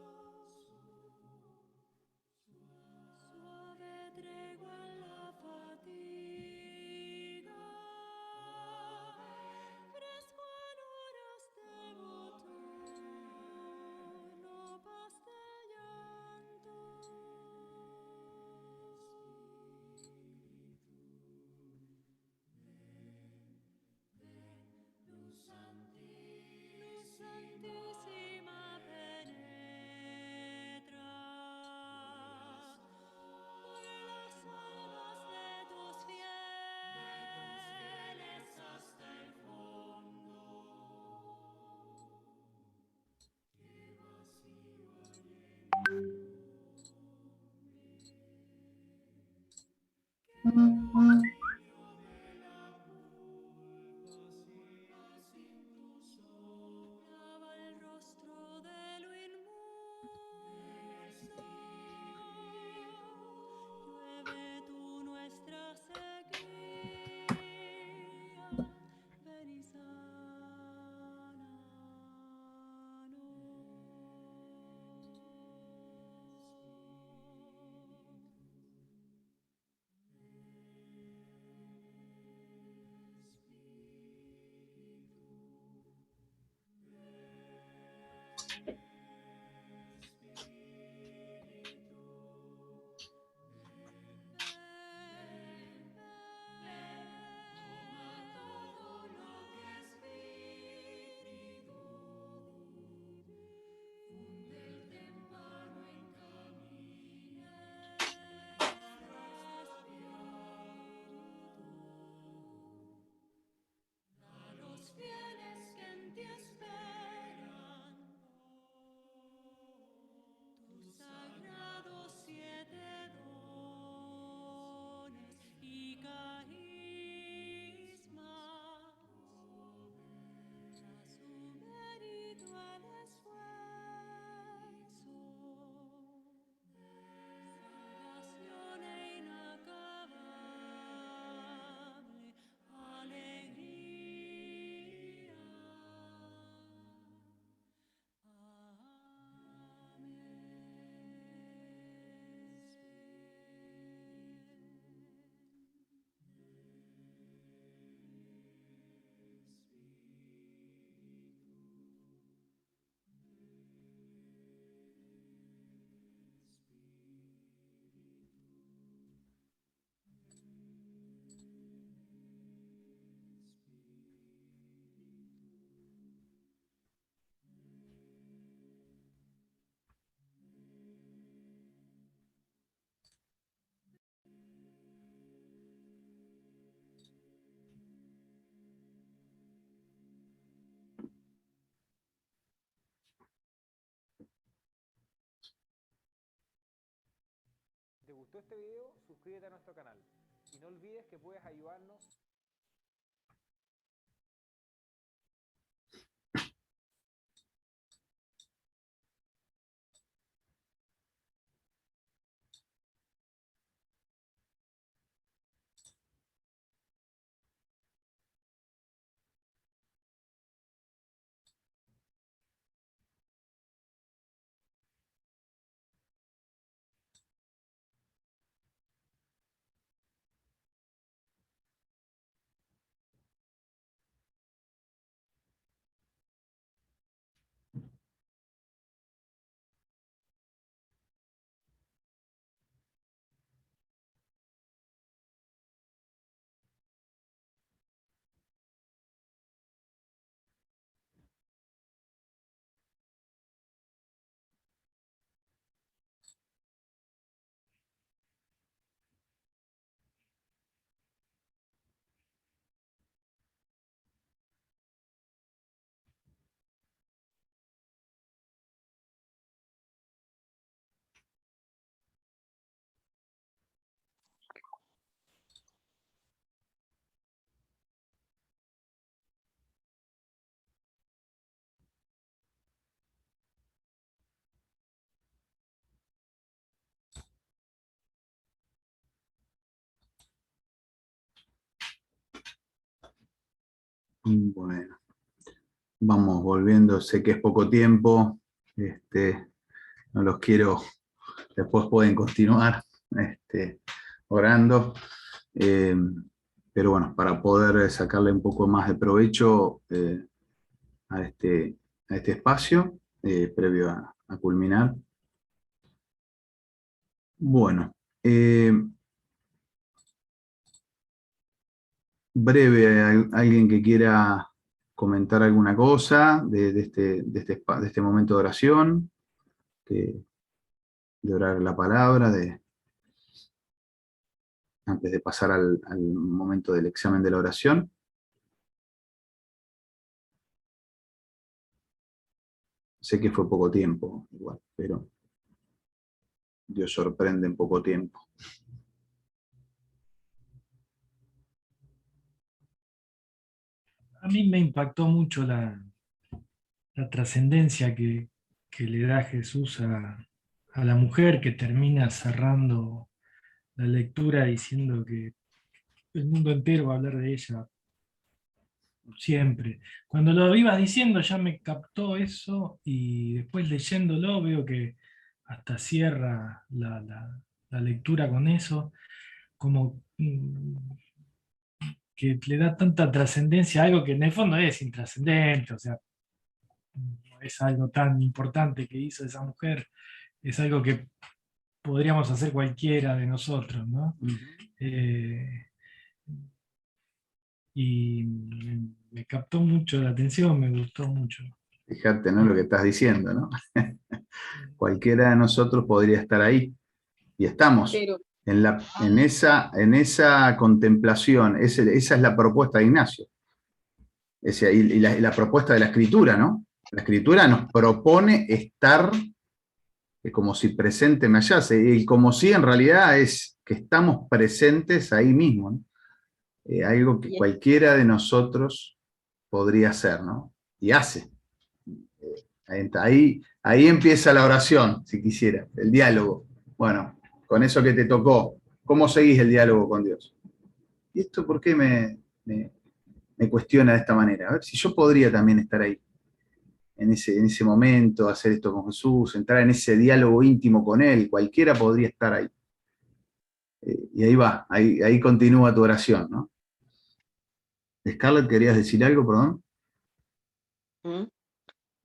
Suave tregua en la fatiga, fresco en horas de bochorno, paz de llanto. Luz santísima penetra por las almas de tus fieles hasta el fondo. Qué vacío hay en qué vacío de la culpa sin tu sombra va el rostro de lo inmundo. Llueve tú nuestra sequía, ven y todo lo que espíritu funde el témpano encamine a los fieles que en ti esperan tus sagrados 7 dones y carismas. A su mérito el esfuerzo, salvación e inacabable alegría. Si te gustó este video, suscríbete a nuestro canal y no olvides que puedes ayudarnos Bueno, vamos volviendo, sé que es poco tiempo, no los quiero, después pueden continuar orando, pero bueno, para poder sacarle un poco más de provecho a este espacio, previo a culminar. Bueno, breve, alguien que quiera comentar alguna cosa de este momento de oración, de orar la palabra, antes de pasar al momento del examen de la oración. Sé que fue poco tiempo, igual, pero Dios sorprende en poco tiempo. A mí me impactó mucho la trascendencia que le da Jesús a la mujer, que termina cerrando la lectura diciendo que el mundo entero va a hablar de ella siempre. Cuando lo ibas diciendo ya me captó eso, y después leyéndolo veo que hasta cierra la lectura con eso, como que le da tanta trascendencia a algo que en el fondo es intrascendente, o sea, no es algo tan importante que hizo esa mujer, es algo que podríamos hacer cualquiera de nosotros, ¿no? Y me captó mucho la atención, me gustó mucho. Fíjate, ¿no? Lo que estás diciendo, ¿no? Cualquiera de nosotros podría estar ahí. Y estamos Pero, en esa contemplación. Esa es la propuesta de Ignacio. Y la propuesta de la Escritura, ¿no? La Escritura nos propone estar como si presente me hallase. Y como si en realidad es que estamos presentes ahí mismo, ¿no? Algo que cualquiera de nosotros podría hacer, ¿no? Y hace. Ahí empieza la oración, si quisiera, el diálogo. Bueno, con eso que te tocó, ¿cómo seguís el diálogo con Dios? ¿Y esto por qué me cuestiona de esta manera? A ver si yo podría también estar ahí, en ese momento, hacer esto con Jesús, entrar en ese diálogo íntimo con Él. Cualquiera podría estar ahí. Y ahí va, ahí continúa tu oración, ¿no? Scarlett, ¿querías decir algo, perdón?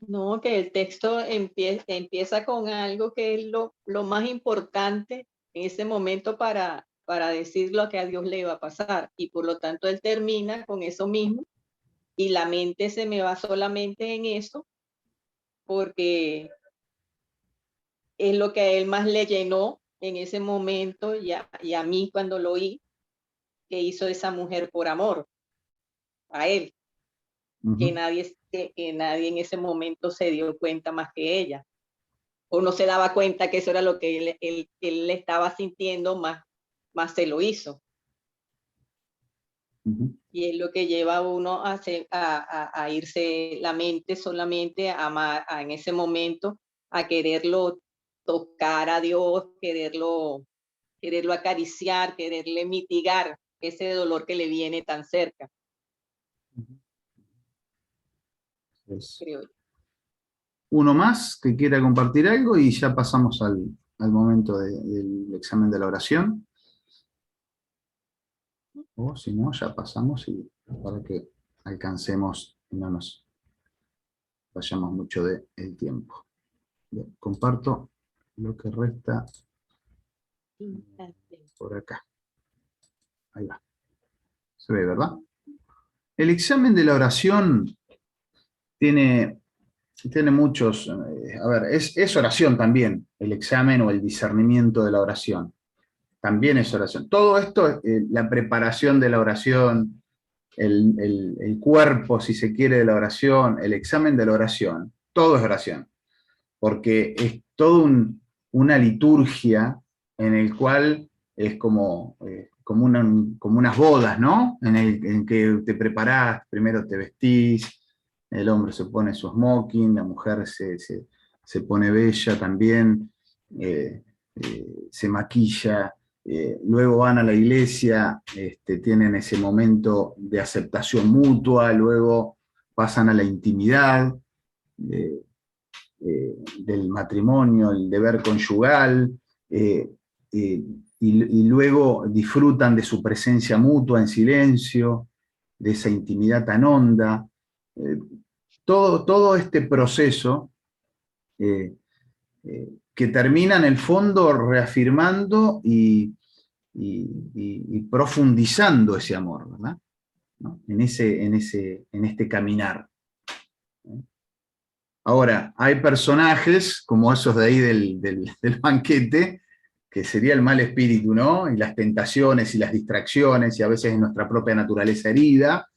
no, que el texto empieza con algo que es lo más importante en ese momento para decir lo que a Dios le iba a pasar. Y por lo tanto él termina con eso mismo y la mente se me va solamente en eso, porque es lo que a él más le llenó en ese momento, y a mí cuando lo oí, que hizo esa mujer por amor a él. Que nadie en ese momento se dio cuenta más que ella, o no se daba cuenta que eso era lo que él estaba sintiendo, más se lo hizo. Y es lo que lleva a uno a irse la mente solamente a amar, en ese momento, a quererlo tocar a Dios, quererlo acariciar, quererle mitigar ese dolor que le viene tan cerca. Creo yo. Uno más que quiera compartir algo y ya pasamos al momento del examen de la oración. O si no, ya pasamos para que alcancemos y no nos vayamos mucho del tiempo. Bien, comparto lo que resta por acá. Ahí va. Se ve, ¿verdad? El examen de la oración tiene muchos... a ver, es oración también, el examen o el discernimiento de la oración. También es oración. Todo esto, la preparación de la oración, el cuerpo, si se quiere, de la oración, el examen de la oración, todo es oración. Porque es toda una liturgia en el cual es como unas bodas, ¿no? En que te preparás, primero te vestís, el hombre se pone su smoking, la mujer se pone bella también, se maquilla, luego van a la iglesia, tienen ese momento de aceptación mutua, luego pasan a la intimidad del matrimonio, el deber conyugal, y luego disfrutan de su presencia mutua en silencio, de esa intimidad tan honda. Todo este proceso que termina en el fondo reafirmando y profundizando ese amor, ¿verdad? ¿No? En este caminar. Ahora, hay personajes como esos de ahí del banquete, que sería el mal espíritu, ¿no? Y las tentaciones y las distracciones, y a veces nuestra propia naturaleza herida,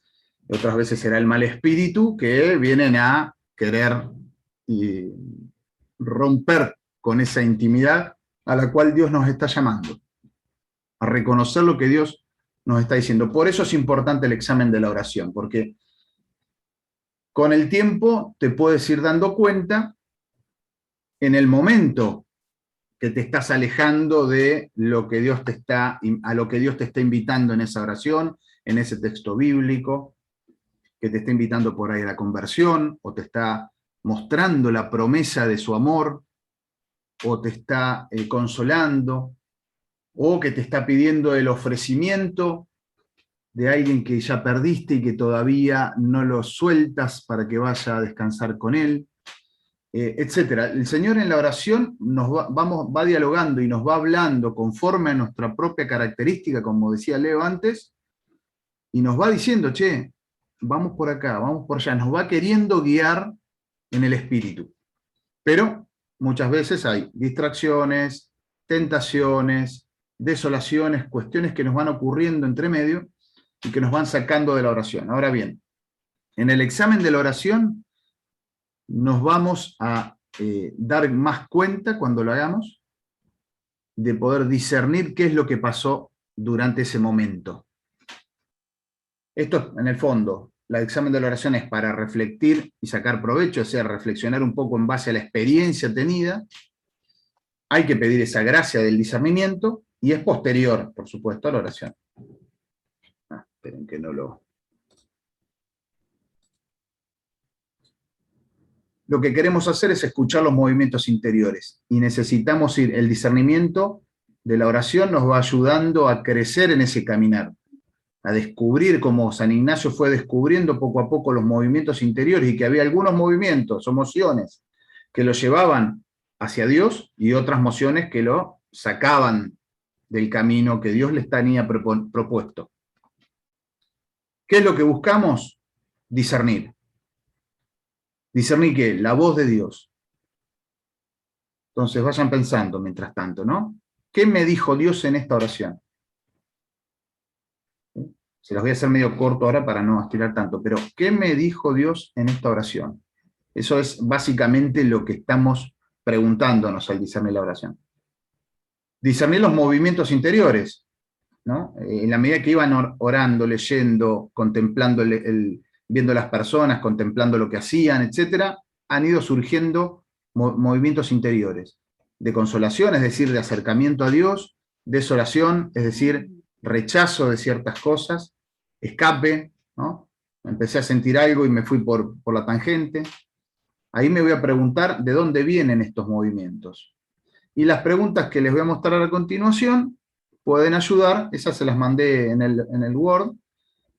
y otras veces será el mal espíritu, que vienen a querer romper con esa intimidad a la cual Dios nos está llamando, a reconocer lo que Dios nos está diciendo. Por eso es importante el examen de la oración, porque con el tiempo te puedes ir dando cuenta en el momento que te estás alejando de lo que Dios a lo que Dios te está invitando en esa oración, en ese texto bíblico, que te está invitando por ahí a la conversión, o te está mostrando la promesa de su amor, o te está consolando, o que te está pidiendo el ofrecimiento de alguien que ya perdiste y que todavía no lo sueltas para que vaya a descansar con él, etc. El Señor en la oración nos va dialogando y nos va hablando conforme a nuestra propia característica, como decía Leo antes, y nos va diciendo, che, vamos por acá, vamos por allá, nos va queriendo guiar en el espíritu. Pero muchas veces hay distracciones, tentaciones, desolaciones, cuestiones que nos van ocurriendo entre medio y que nos van sacando de la oración. Ahora bien, en el examen de la oración nos vamos a dar más cuenta cuando lo hagamos de poder discernir qué es lo que pasó durante ese momento. Esto, en el fondo, el examen de la oración es para reflectir y sacar provecho, o sea, reflexionar un poco en base a la experiencia tenida. Hay que pedir esa gracia del discernimiento y es posterior, por supuesto, a la oración. Esperen que no lo... Lo que queremos hacer es escuchar los movimientos interiores y necesitamos ir, el discernimiento de la oración nos va ayudando a crecer en ese caminar, a descubrir como San Ignacio fue descubriendo poco a poco los movimientos interiores y que había algunos movimientos o mociones que lo llevaban hacia Dios y otras mociones que lo sacaban del camino que Dios les tenía propuesto. ¿Qué es lo que buscamos? Discernir. Discernir ¿qué? La voz de Dios. Entonces vayan pensando mientras tanto, ¿no? ¿Qué me dijo Dios en esta oración? Se los voy a hacer medio corto ahora para no estirar tanto, pero ¿qué me dijo Dios en esta oración? Eso es básicamente lo que estamos preguntándonos al discernir la oración. Discernir los movimientos interiores, ¿no? En la medida que iban orando, leyendo, contemplando viendo las personas, contemplando lo que hacían, etc., han ido surgiendo movimientos interiores, de consolación, es decir, de acercamiento a Dios, desolación, es decir, rechazo de ciertas cosas, escape, ¿no? Empecé a sentir algo y me fui por la tangente. Ahí me voy a preguntar de dónde vienen estos movimientos. Y las preguntas que les voy a mostrar a continuación pueden ayudar, esas se las mandé en el Word,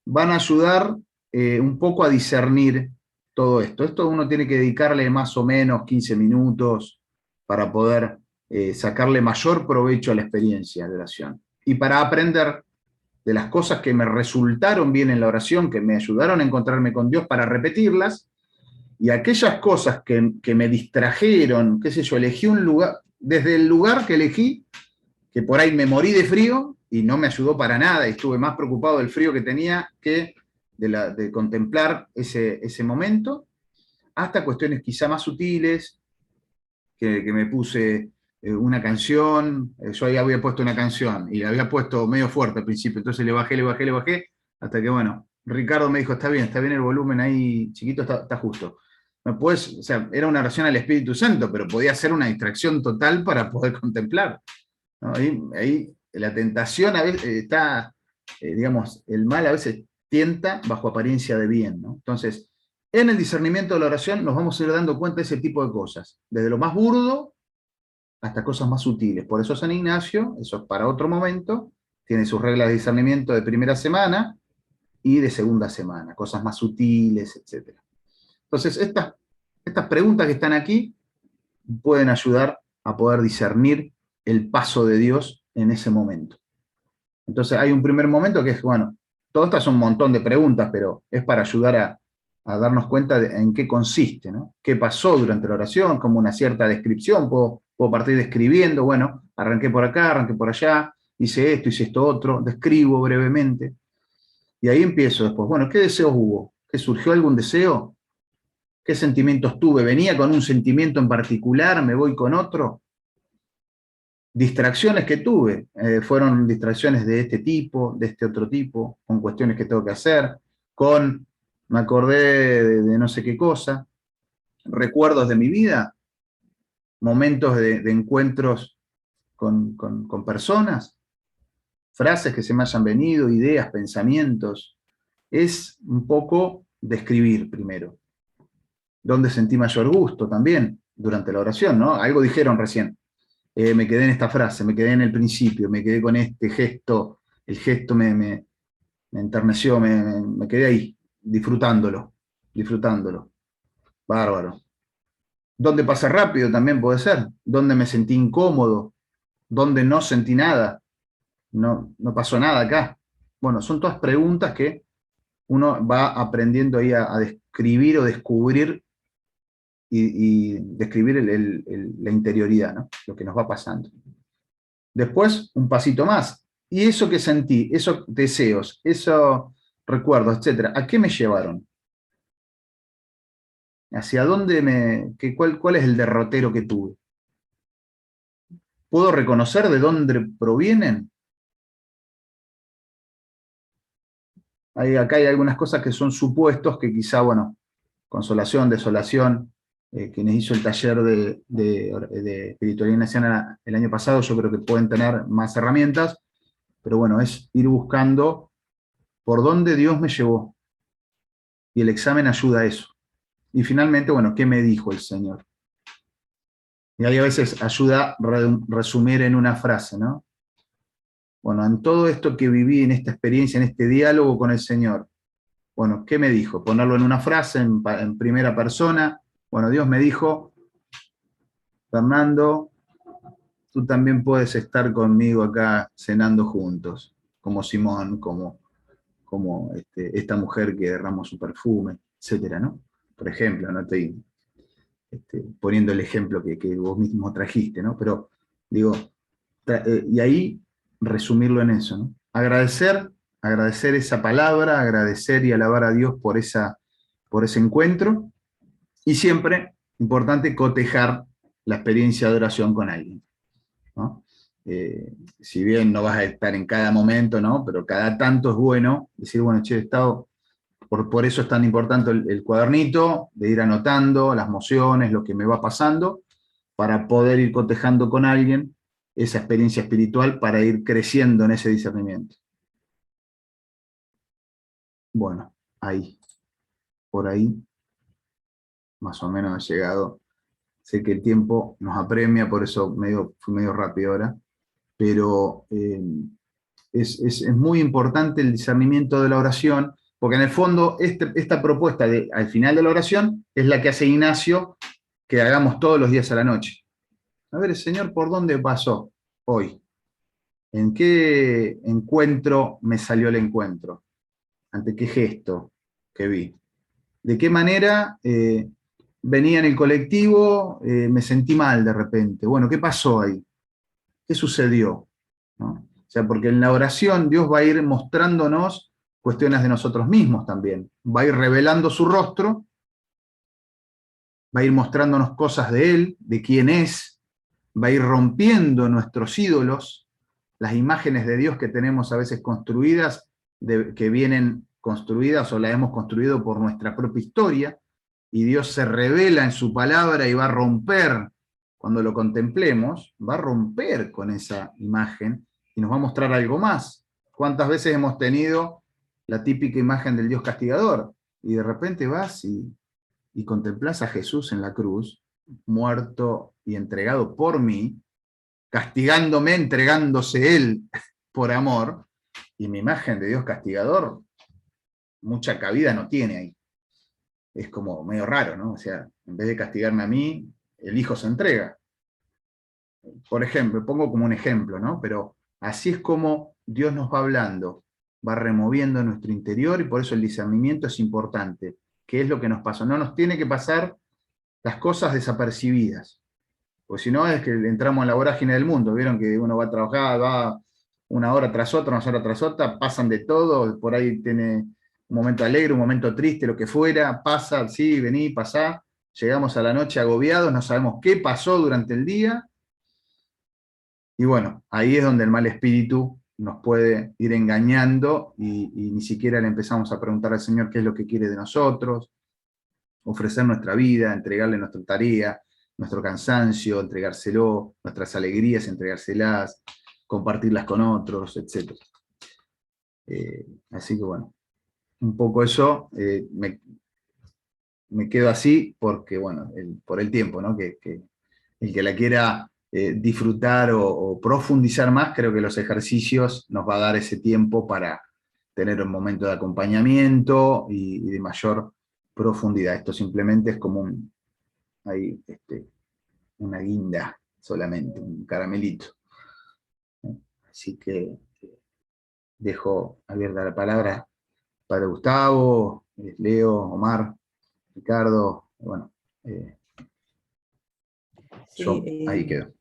van a ayudar un poco a discernir todo esto. Esto uno tiene que dedicarle más o menos 15 minutos para poder sacarle mayor provecho a la experiencia de oración. Y para aprender de las cosas que me resultaron bien en la oración, que me ayudaron a encontrarme con Dios, para repetirlas, y aquellas cosas que me distrajeron, qué sé yo, elegí un lugar, desde el lugar que elegí, que por ahí me morí de frío y no me ayudó para nada, y estuve más preocupado del frío que tenía que de contemplar ese momento, hasta cuestiones quizá más sutiles, que me puse una canción, yo ahí había puesto una canción, y la había puesto medio fuerte al principio, entonces le bajé, hasta que bueno, Ricardo me dijo, está bien el volumen ahí chiquito, está justo. O sea, era una oración al Espíritu Santo, pero podía ser una distracción total para poder contemplar, ¿no? Ahí la tentación a veces está, digamos, el mal a veces tienta bajo apariencia de bien, ¿no? Entonces, en el discernimiento de la oración nos vamos a ir dando cuenta de ese tipo de cosas, desde lo más burdo hasta cosas más sutiles. Por eso San Ignacio, eso es para otro momento, tiene sus reglas de discernimiento de primera semana y de segunda semana, cosas más sutiles, etc. Entonces, estas preguntas que están aquí pueden ayudar a poder discernir el paso de Dios en ese momento. Entonces hay un primer momento que es, bueno, todas estas son un montón de preguntas, pero es para ayudar a darnos cuenta de en qué consiste, ¿no? ¿Qué pasó durante la oración? Como una cierta descripción, puedo partir describiendo, bueno, arranqué por acá, arranqué por allá, hice esto otro, describo brevemente, y ahí empiezo después, bueno, ¿qué deseos hubo? ¿Qué surgió algún deseo? ¿Qué sentimientos tuve? ¿Venía con un sentimiento en particular? ¿Me voy con otro? Distracciones que tuve, fueron distracciones de este tipo, de este otro tipo, con cuestiones que tengo que hacer, me acordé de no sé qué cosa, recuerdos de mi vida, momentos de encuentros con personas, frases que se me hayan venido, ideas, pensamientos. Es un poco describir primero. ¿Dónde sentí mayor gusto también? Durante la oración, ¿no? Algo dijeron recién. Me quedé en esta frase, me quedé en el principio, me quedé con este gesto, el gesto me enterneció, me quedé ahí, disfrutándolo. Bárbaro. ¿Dónde pasé rápido también puede ser? ¿Dónde me sentí incómodo? ¿Dónde no sentí nada? No pasó nada acá. Bueno, son todas preguntas que uno va aprendiendo ahí a describir o descubrir y describir la interioridad, ¿no? Lo que nos va pasando. Después, un pasito más. ¿Y eso que sentí, esos deseos, esos recuerdos, etcétera, a qué me llevaron? ¿Hacia dónde cuál es el derrotero que tuve? ¿Puedo reconocer de dónde provienen? Acá hay algunas cosas que son supuestos que quizá, bueno, consolación, desolación, quienes hizo el taller de espiritualidad ignaciana el año pasado, yo creo que pueden tener más herramientas, pero bueno, es ir buscando por dónde Dios me llevó. Y el examen ayuda a eso. Y finalmente, bueno, ¿qué me dijo el Señor? Y ahí a veces ayuda resumir en una frase, ¿no? Bueno, en todo esto que viví, en esta experiencia, en este diálogo con el Señor, bueno, ¿qué me dijo? Ponerlo en una frase, en primera persona. Bueno, Dios me dijo, Fernando, tú también puedes estar conmigo acá cenando juntos, como Simón, como esta mujer que derramó su perfume, etcétera, ¿no? Por ejemplo, no estoy poniendo el ejemplo que vos mismo trajiste, ¿no? Pero digo, y ahí resumirlo en eso, ¿no? Agradecer esa palabra, agradecer y alabar a Dios por ese encuentro, y siempre, importante, cotejar la experiencia de oración con alguien, ¿no? Si bien no vas a estar en cada momento, ¿no? Pero cada tanto es bueno decir, bueno, che, he estado, por eso es tan importante el cuadernito, de ir anotando las emociones, lo que me va pasando, para poder ir cotejando con alguien esa experiencia espiritual para ir creciendo en ese discernimiento. Bueno, por ahí, más o menos he llegado. Sé que el tiempo nos apremia, por eso fui medio rápido ahora, pero es muy importante el discernimiento de la oración, porque en el fondo esta propuesta al final de la oración es la que hace Ignacio que hagamos todos los días a la noche. A ver, el Señor, ¿por dónde pasó hoy? ¿En qué encuentro me salió el encuentro? ¿Ante qué gesto que vi? ¿De qué manera venía en el colectivo, me sentí mal de repente? Bueno, ¿qué pasó ahí? ¿Qué sucedió? ¿No? O sea, porque en la oración Dios va a ir mostrándonos cuestiones de nosotros mismos también. Va a ir revelando su rostro, va a ir mostrándonos cosas de Él, de quién es, va a ir rompiendo nuestros ídolos, las imágenes de Dios que tenemos a veces construidas, que vienen construidas o las hemos construido por nuestra propia historia, y Dios se revela en su palabra y va a romper, cuando lo contemplemos, va a romper con esa imagen y nos va a mostrar algo más. ¿Cuántas veces hemos tenido la típica imagen del Dios castigador? Y de repente vas y contemplás a Jesús en la cruz, muerto y entregado por mí, castigándome, entregándose Él por amor, y mi imagen de Dios castigador mucha cabida no tiene ahí. Es como medio raro, ¿no? O sea, en vez de castigarme a mí, el Hijo se entrega. Por ejemplo, pongo como un ejemplo, ¿no? Pero así es como Dios nos va hablando, va removiendo nuestro interior, y por eso el discernimiento es importante. ¿Qué es lo que nos pasa? No nos tiene que pasar las cosas desapercibidas, porque si no es que entramos en la vorágine del mundo. Vieron que uno va a trabajar, va una hora tras otra, pasan de todo, por ahí tiene un momento alegre, un momento triste, lo que fuera, pasa, sí, vení, pasá, llegamos a la noche agobiados, no sabemos qué pasó durante el día, y bueno, ahí es donde el mal espíritu nos puede ir engañando, y ni siquiera le empezamos a preguntar al Señor qué es lo que quiere de nosotros, ofrecer nuestra vida, entregarle nuestra tarea, nuestro cansancio, entregárselo, nuestras alegrías, entregárselas, compartirlas con otros, etc. Así que bueno, un poco eso, me quedo así porque, bueno, por el tiempo, ¿no? Que el que la quiera disfrutar o profundizar más, creo que los ejercicios nos va a dar ese tiempo para tener un momento de acompañamiento y de mayor profundidad. Esto simplemente es como una guinda solamente, un caramelito. Así que dejo abierta la palabra para Gustavo, Leo, Omar, Ricardo, bueno, yo ahí quedo.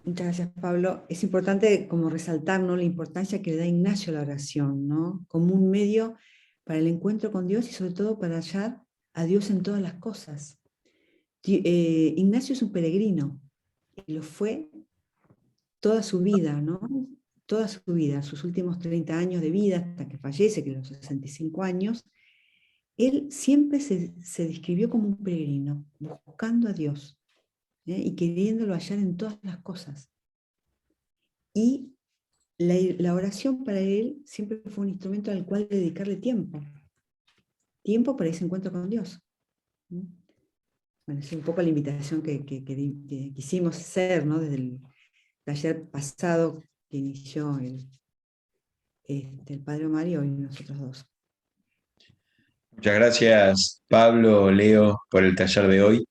Muchas gracias, Pablo. Es importante como resaltar, ¿no?, la importancia que le da Ignacio a la oración, ¿no?, como un medio para el encuentro con Dios y sobre todo para hallar a Dios en todas las cosas. Ignacio es un peregrino y lo fue toda su vida, ¿no? Toda su vida, sus últimos 30 años de vida, hasta que fallece, que a los 65 años, él siempre se describió como un peregrino, buscando a Dios, y queriéndolo hallar en todas las cosas. Y la oración para él siempre fue un instrumento al cual dedicarle tiempo para ese encuentro con Dios. Bueno, es un poco la invitación que quisimos hacer, ¿no?, desde el taller pasado que inició el Padre Omar y hoy nosotros dos. Muchas gracias, Pablo, Leo, por el taller de hoy.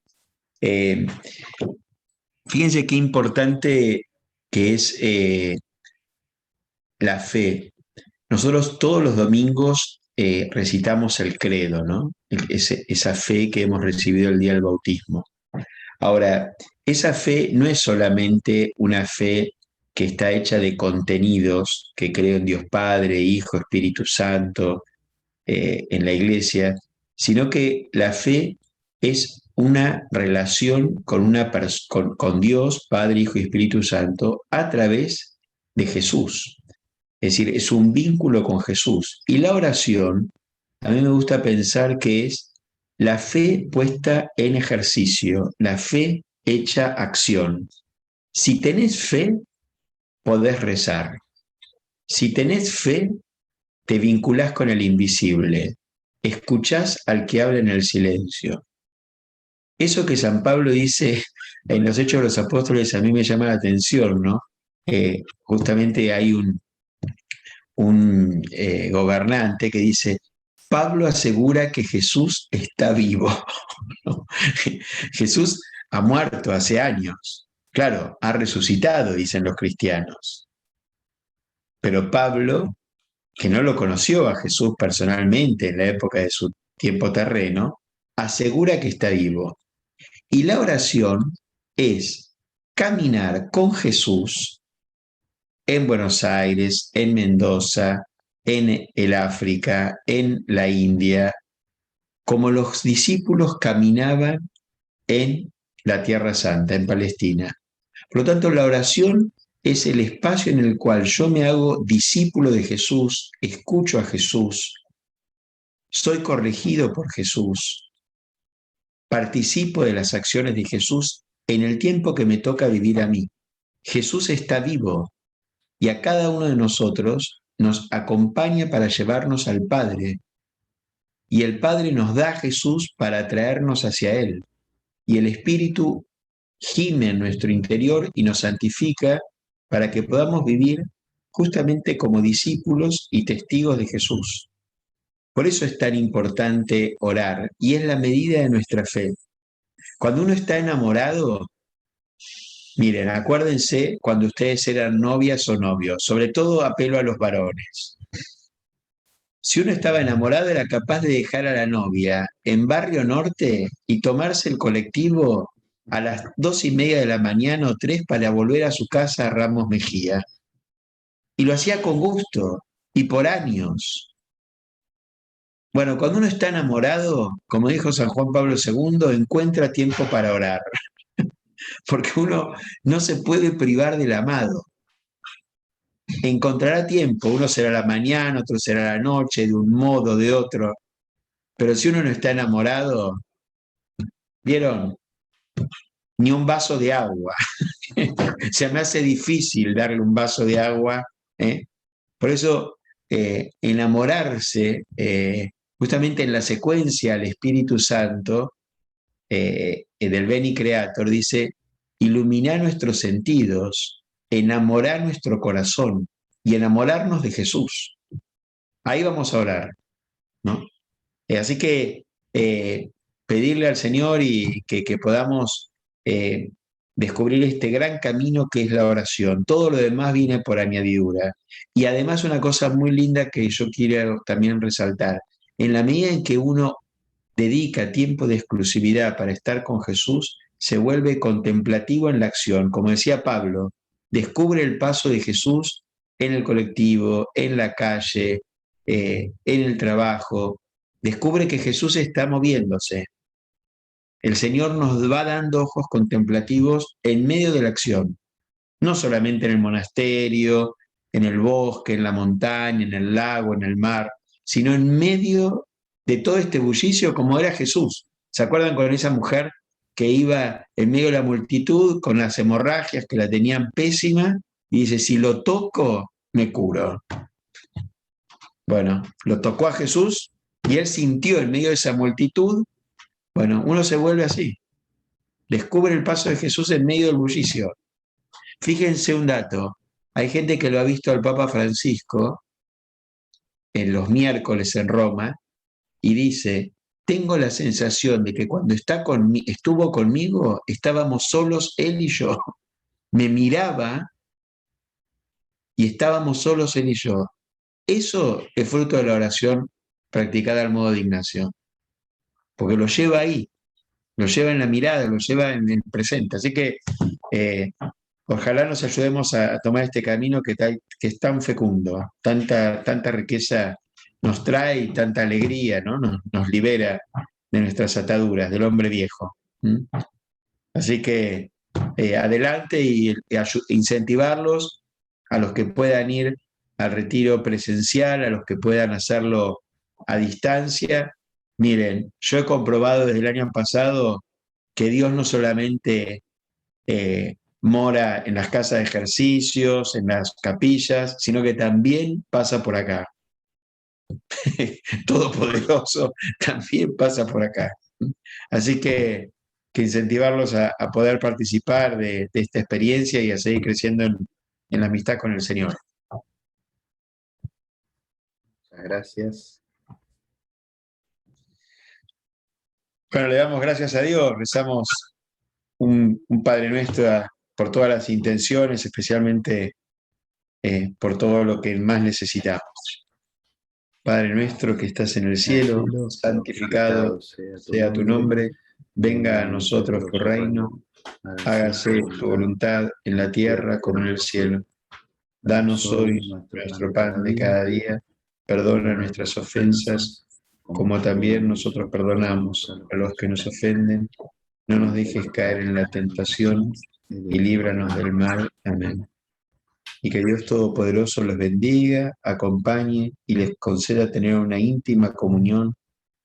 Fíjense qué importante que es la fe. Nosotros todos los domingos recitamos el credo, ¿no? Esa fe que hemos recibido el día del bautismo. Ahora, esa fe no es solamente una fe que está hecha de contenidos, que creo en Dios Padre, Hijo, Espíritu Santo, en la Iglesia, sino que la fe es una relación con Dios, Padre, Hijo y Espíritu Santo a través de Jesús. Es decir, es un vínculo con Jesús. Y la oración, a mí me gusta pensar que es la fe puesta en ejercicio, la fe hecha acción. Si tenés fe, podés rezar. Si tenés fe, te vinculás con el invisible. Escuchás al que habla en el silencio. Eso que San Pablo dice en los Hechos de los Apóstoles a mí me llama la atención, ¿no? Justamente hay un gobernante que dice, Pablo asegura que Jesús está vivo. Jesús ha muerto hace años. Claro, ha resucitado, dicen los cristianos. Pero Pablo, que no lo conoció a Jesús personalmente en la época de su tiempo terreno, asegura que está vivo. Y la oración es caminar con Jesús en Buenos Aires, en Mendoza, en el África, en la India, como los discípulos caminaban en la Tierra Santa, en Palestina. Por lo tanto, la oración es el espacio en el cual yo me hago discípulo de Jesús, escucho a Jesús, soy corregido por Jesús, participo de las acciones de Jesús en el tiempo que me toca vivir a mí. Jesús está vivo y a cada uno de nosotros nos acompaña para llevarnos al Padre. Y el Padre nos da a Jesús para atraernos hacia Él. Y el Espíritu gime en nuestro interior y nos santifica para que podamos vivir justamente como discípulos y testigos de Jesús. Por eso es tan importante orar y es la medida de nuestra fe. Cuando uno está enamorado, miren, acuérdense cuando ustedes eran novias o novios, sobre todo apelo a los varones. Si uno estaba enamorado era capaz de dejar a la novia en Barrio Norte y tomarse el colectivo a las 2:30 de la mañana o 3 para volver a su casa a Ramos Mejía. Y lo hacía con gusto y por años. Bueno, cuando uno está enamorado, como dijo San Juan Pablo II, encuentra tiempo para orar. Porque uno no se puede privar del amado. Encontrará tiempo, uno será la mañana, otro será la noche, de un modo, de otro. Pero si uno no está enamorado, ¿vieron? Ni un vaso de agua. Se me hace difícil darle un vaso de agua. Por eso, enamorarse, justamente en la secuencia al Espíritu Santo, del Beni Creator, dice, iluminar nuestros sentidos, enamorar nuestro corazón y enamorarnos de Jesús. Ahí vamos a orar, ¿no? Así que pedirle al Señor y que podamos descubrir este gran camino que es la oración. Todo lo demás viene por añadidura. Y además una cosa muy linda que yo quiero también resaltar, en la medida en que uno dedica tiempo de exclusividad para estar con Jesús, se vuelve contemplativo en la acción. Como decía Pablo, descubre el paso de Jesús en el colectivo, en la calle, en el trabajo. Descubre que Jesús está moviéndose. El Señor nos va dando ojos contemplativos en medio de la acción. No solamente en el monasterio, en el bosque, en la montaña, en el lago, en el mar, sino en medio de todo este bullicio como era Jesús. ¿Se acuerdan con esa mujer que iba en medio de la multitud con las hemorragias que la tenían pésima y dice, si lo toco, me curo? Bueno, lo tocó a Jesús y él sintió en medio de esa multitud. Bueno, uno se vuelve así. Descubre el paso de Jesús en medio del bullicio. Fíjense un dato. Hay gente que lo ha visto al Papa Francisco en los miércoles en Roma y dice, tengo la sensación de que cuando estuvo conmigo, estábamos solos él y yo. Me miraba y estábamos solos él y yo. Eso es fruto de la oración practicada al modo de Ignacio. Porque lo lleva ahí, lo lleva en la mirada, lo lleva en el presente. Así que ojalá nos ayudemos a tomar este camino que es tan fecundo, tanta riqueza nos trae y tanta alegría, ¿no? Nos libera de nuestras ataduras, del hombre viejo. Así que adelante y incentivarlos a los que puedan ir al retiro presencial, a los que puedan hacerlo a distancia. Miren, yo he comprobado desde el año pasado que Dios no solamente mora en las casas de ejercicios, en las capillas, sino que también pasa por acá. Todopoderoso también pasa por acá. Así que incentivarlos a poder participar de esta experiencia y a seguir creciendo en la amistad con el Señor. Muchas gracias. Bueno, le damos gracias a Dios, rezamos un Padre Nuestro por todas las intenciones, especialmente por todo lo que más necesitamos. Padre nuestro que estás en el cielo, santificado sea tu nombre, venga a nosotros tu reino, hágase tu voluntad en la tierra como en el cielo. Danos hoy nuestro pan de cada día, perdona nuestras ofensas, como también nosotros perdonamos a los que nos ofenden. No nos dejes caer en la tentación y líbranos del mal. Amén. Y que Dios Todopoderoso los bendiga, acompañe y les conceda tener una íntima comunión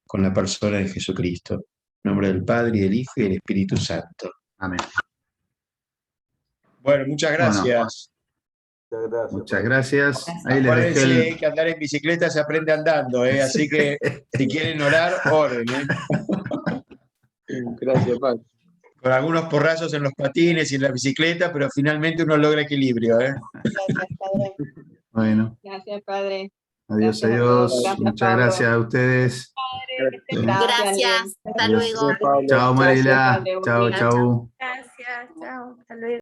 con la persona de Jesucristo. En nombre del Padre, y del Hijo, y del Espíritu Santo. Amén. Bueno, muchas gracias. Muchas gracias. Muchas gracias. Ahí les dejé Acuérdense que andar en bicicleta se aprende andando, así que si quieren orar, oren. Gracias, Paz. Con algunos porrazos en los patines y en la bicicleta, pero finalmente uno logra equilibrio. Gracias, Padre. Bueno, Gracias, Padre. adiós, Gracias a adiós. todos. Gracias, Muchas Pablo. gracias a ustedes. Gracias. Hasta Adiós. luego. Chao, Mariela. Padre, buen Chao, día. chao. Gracias. Chao. Hasta luego.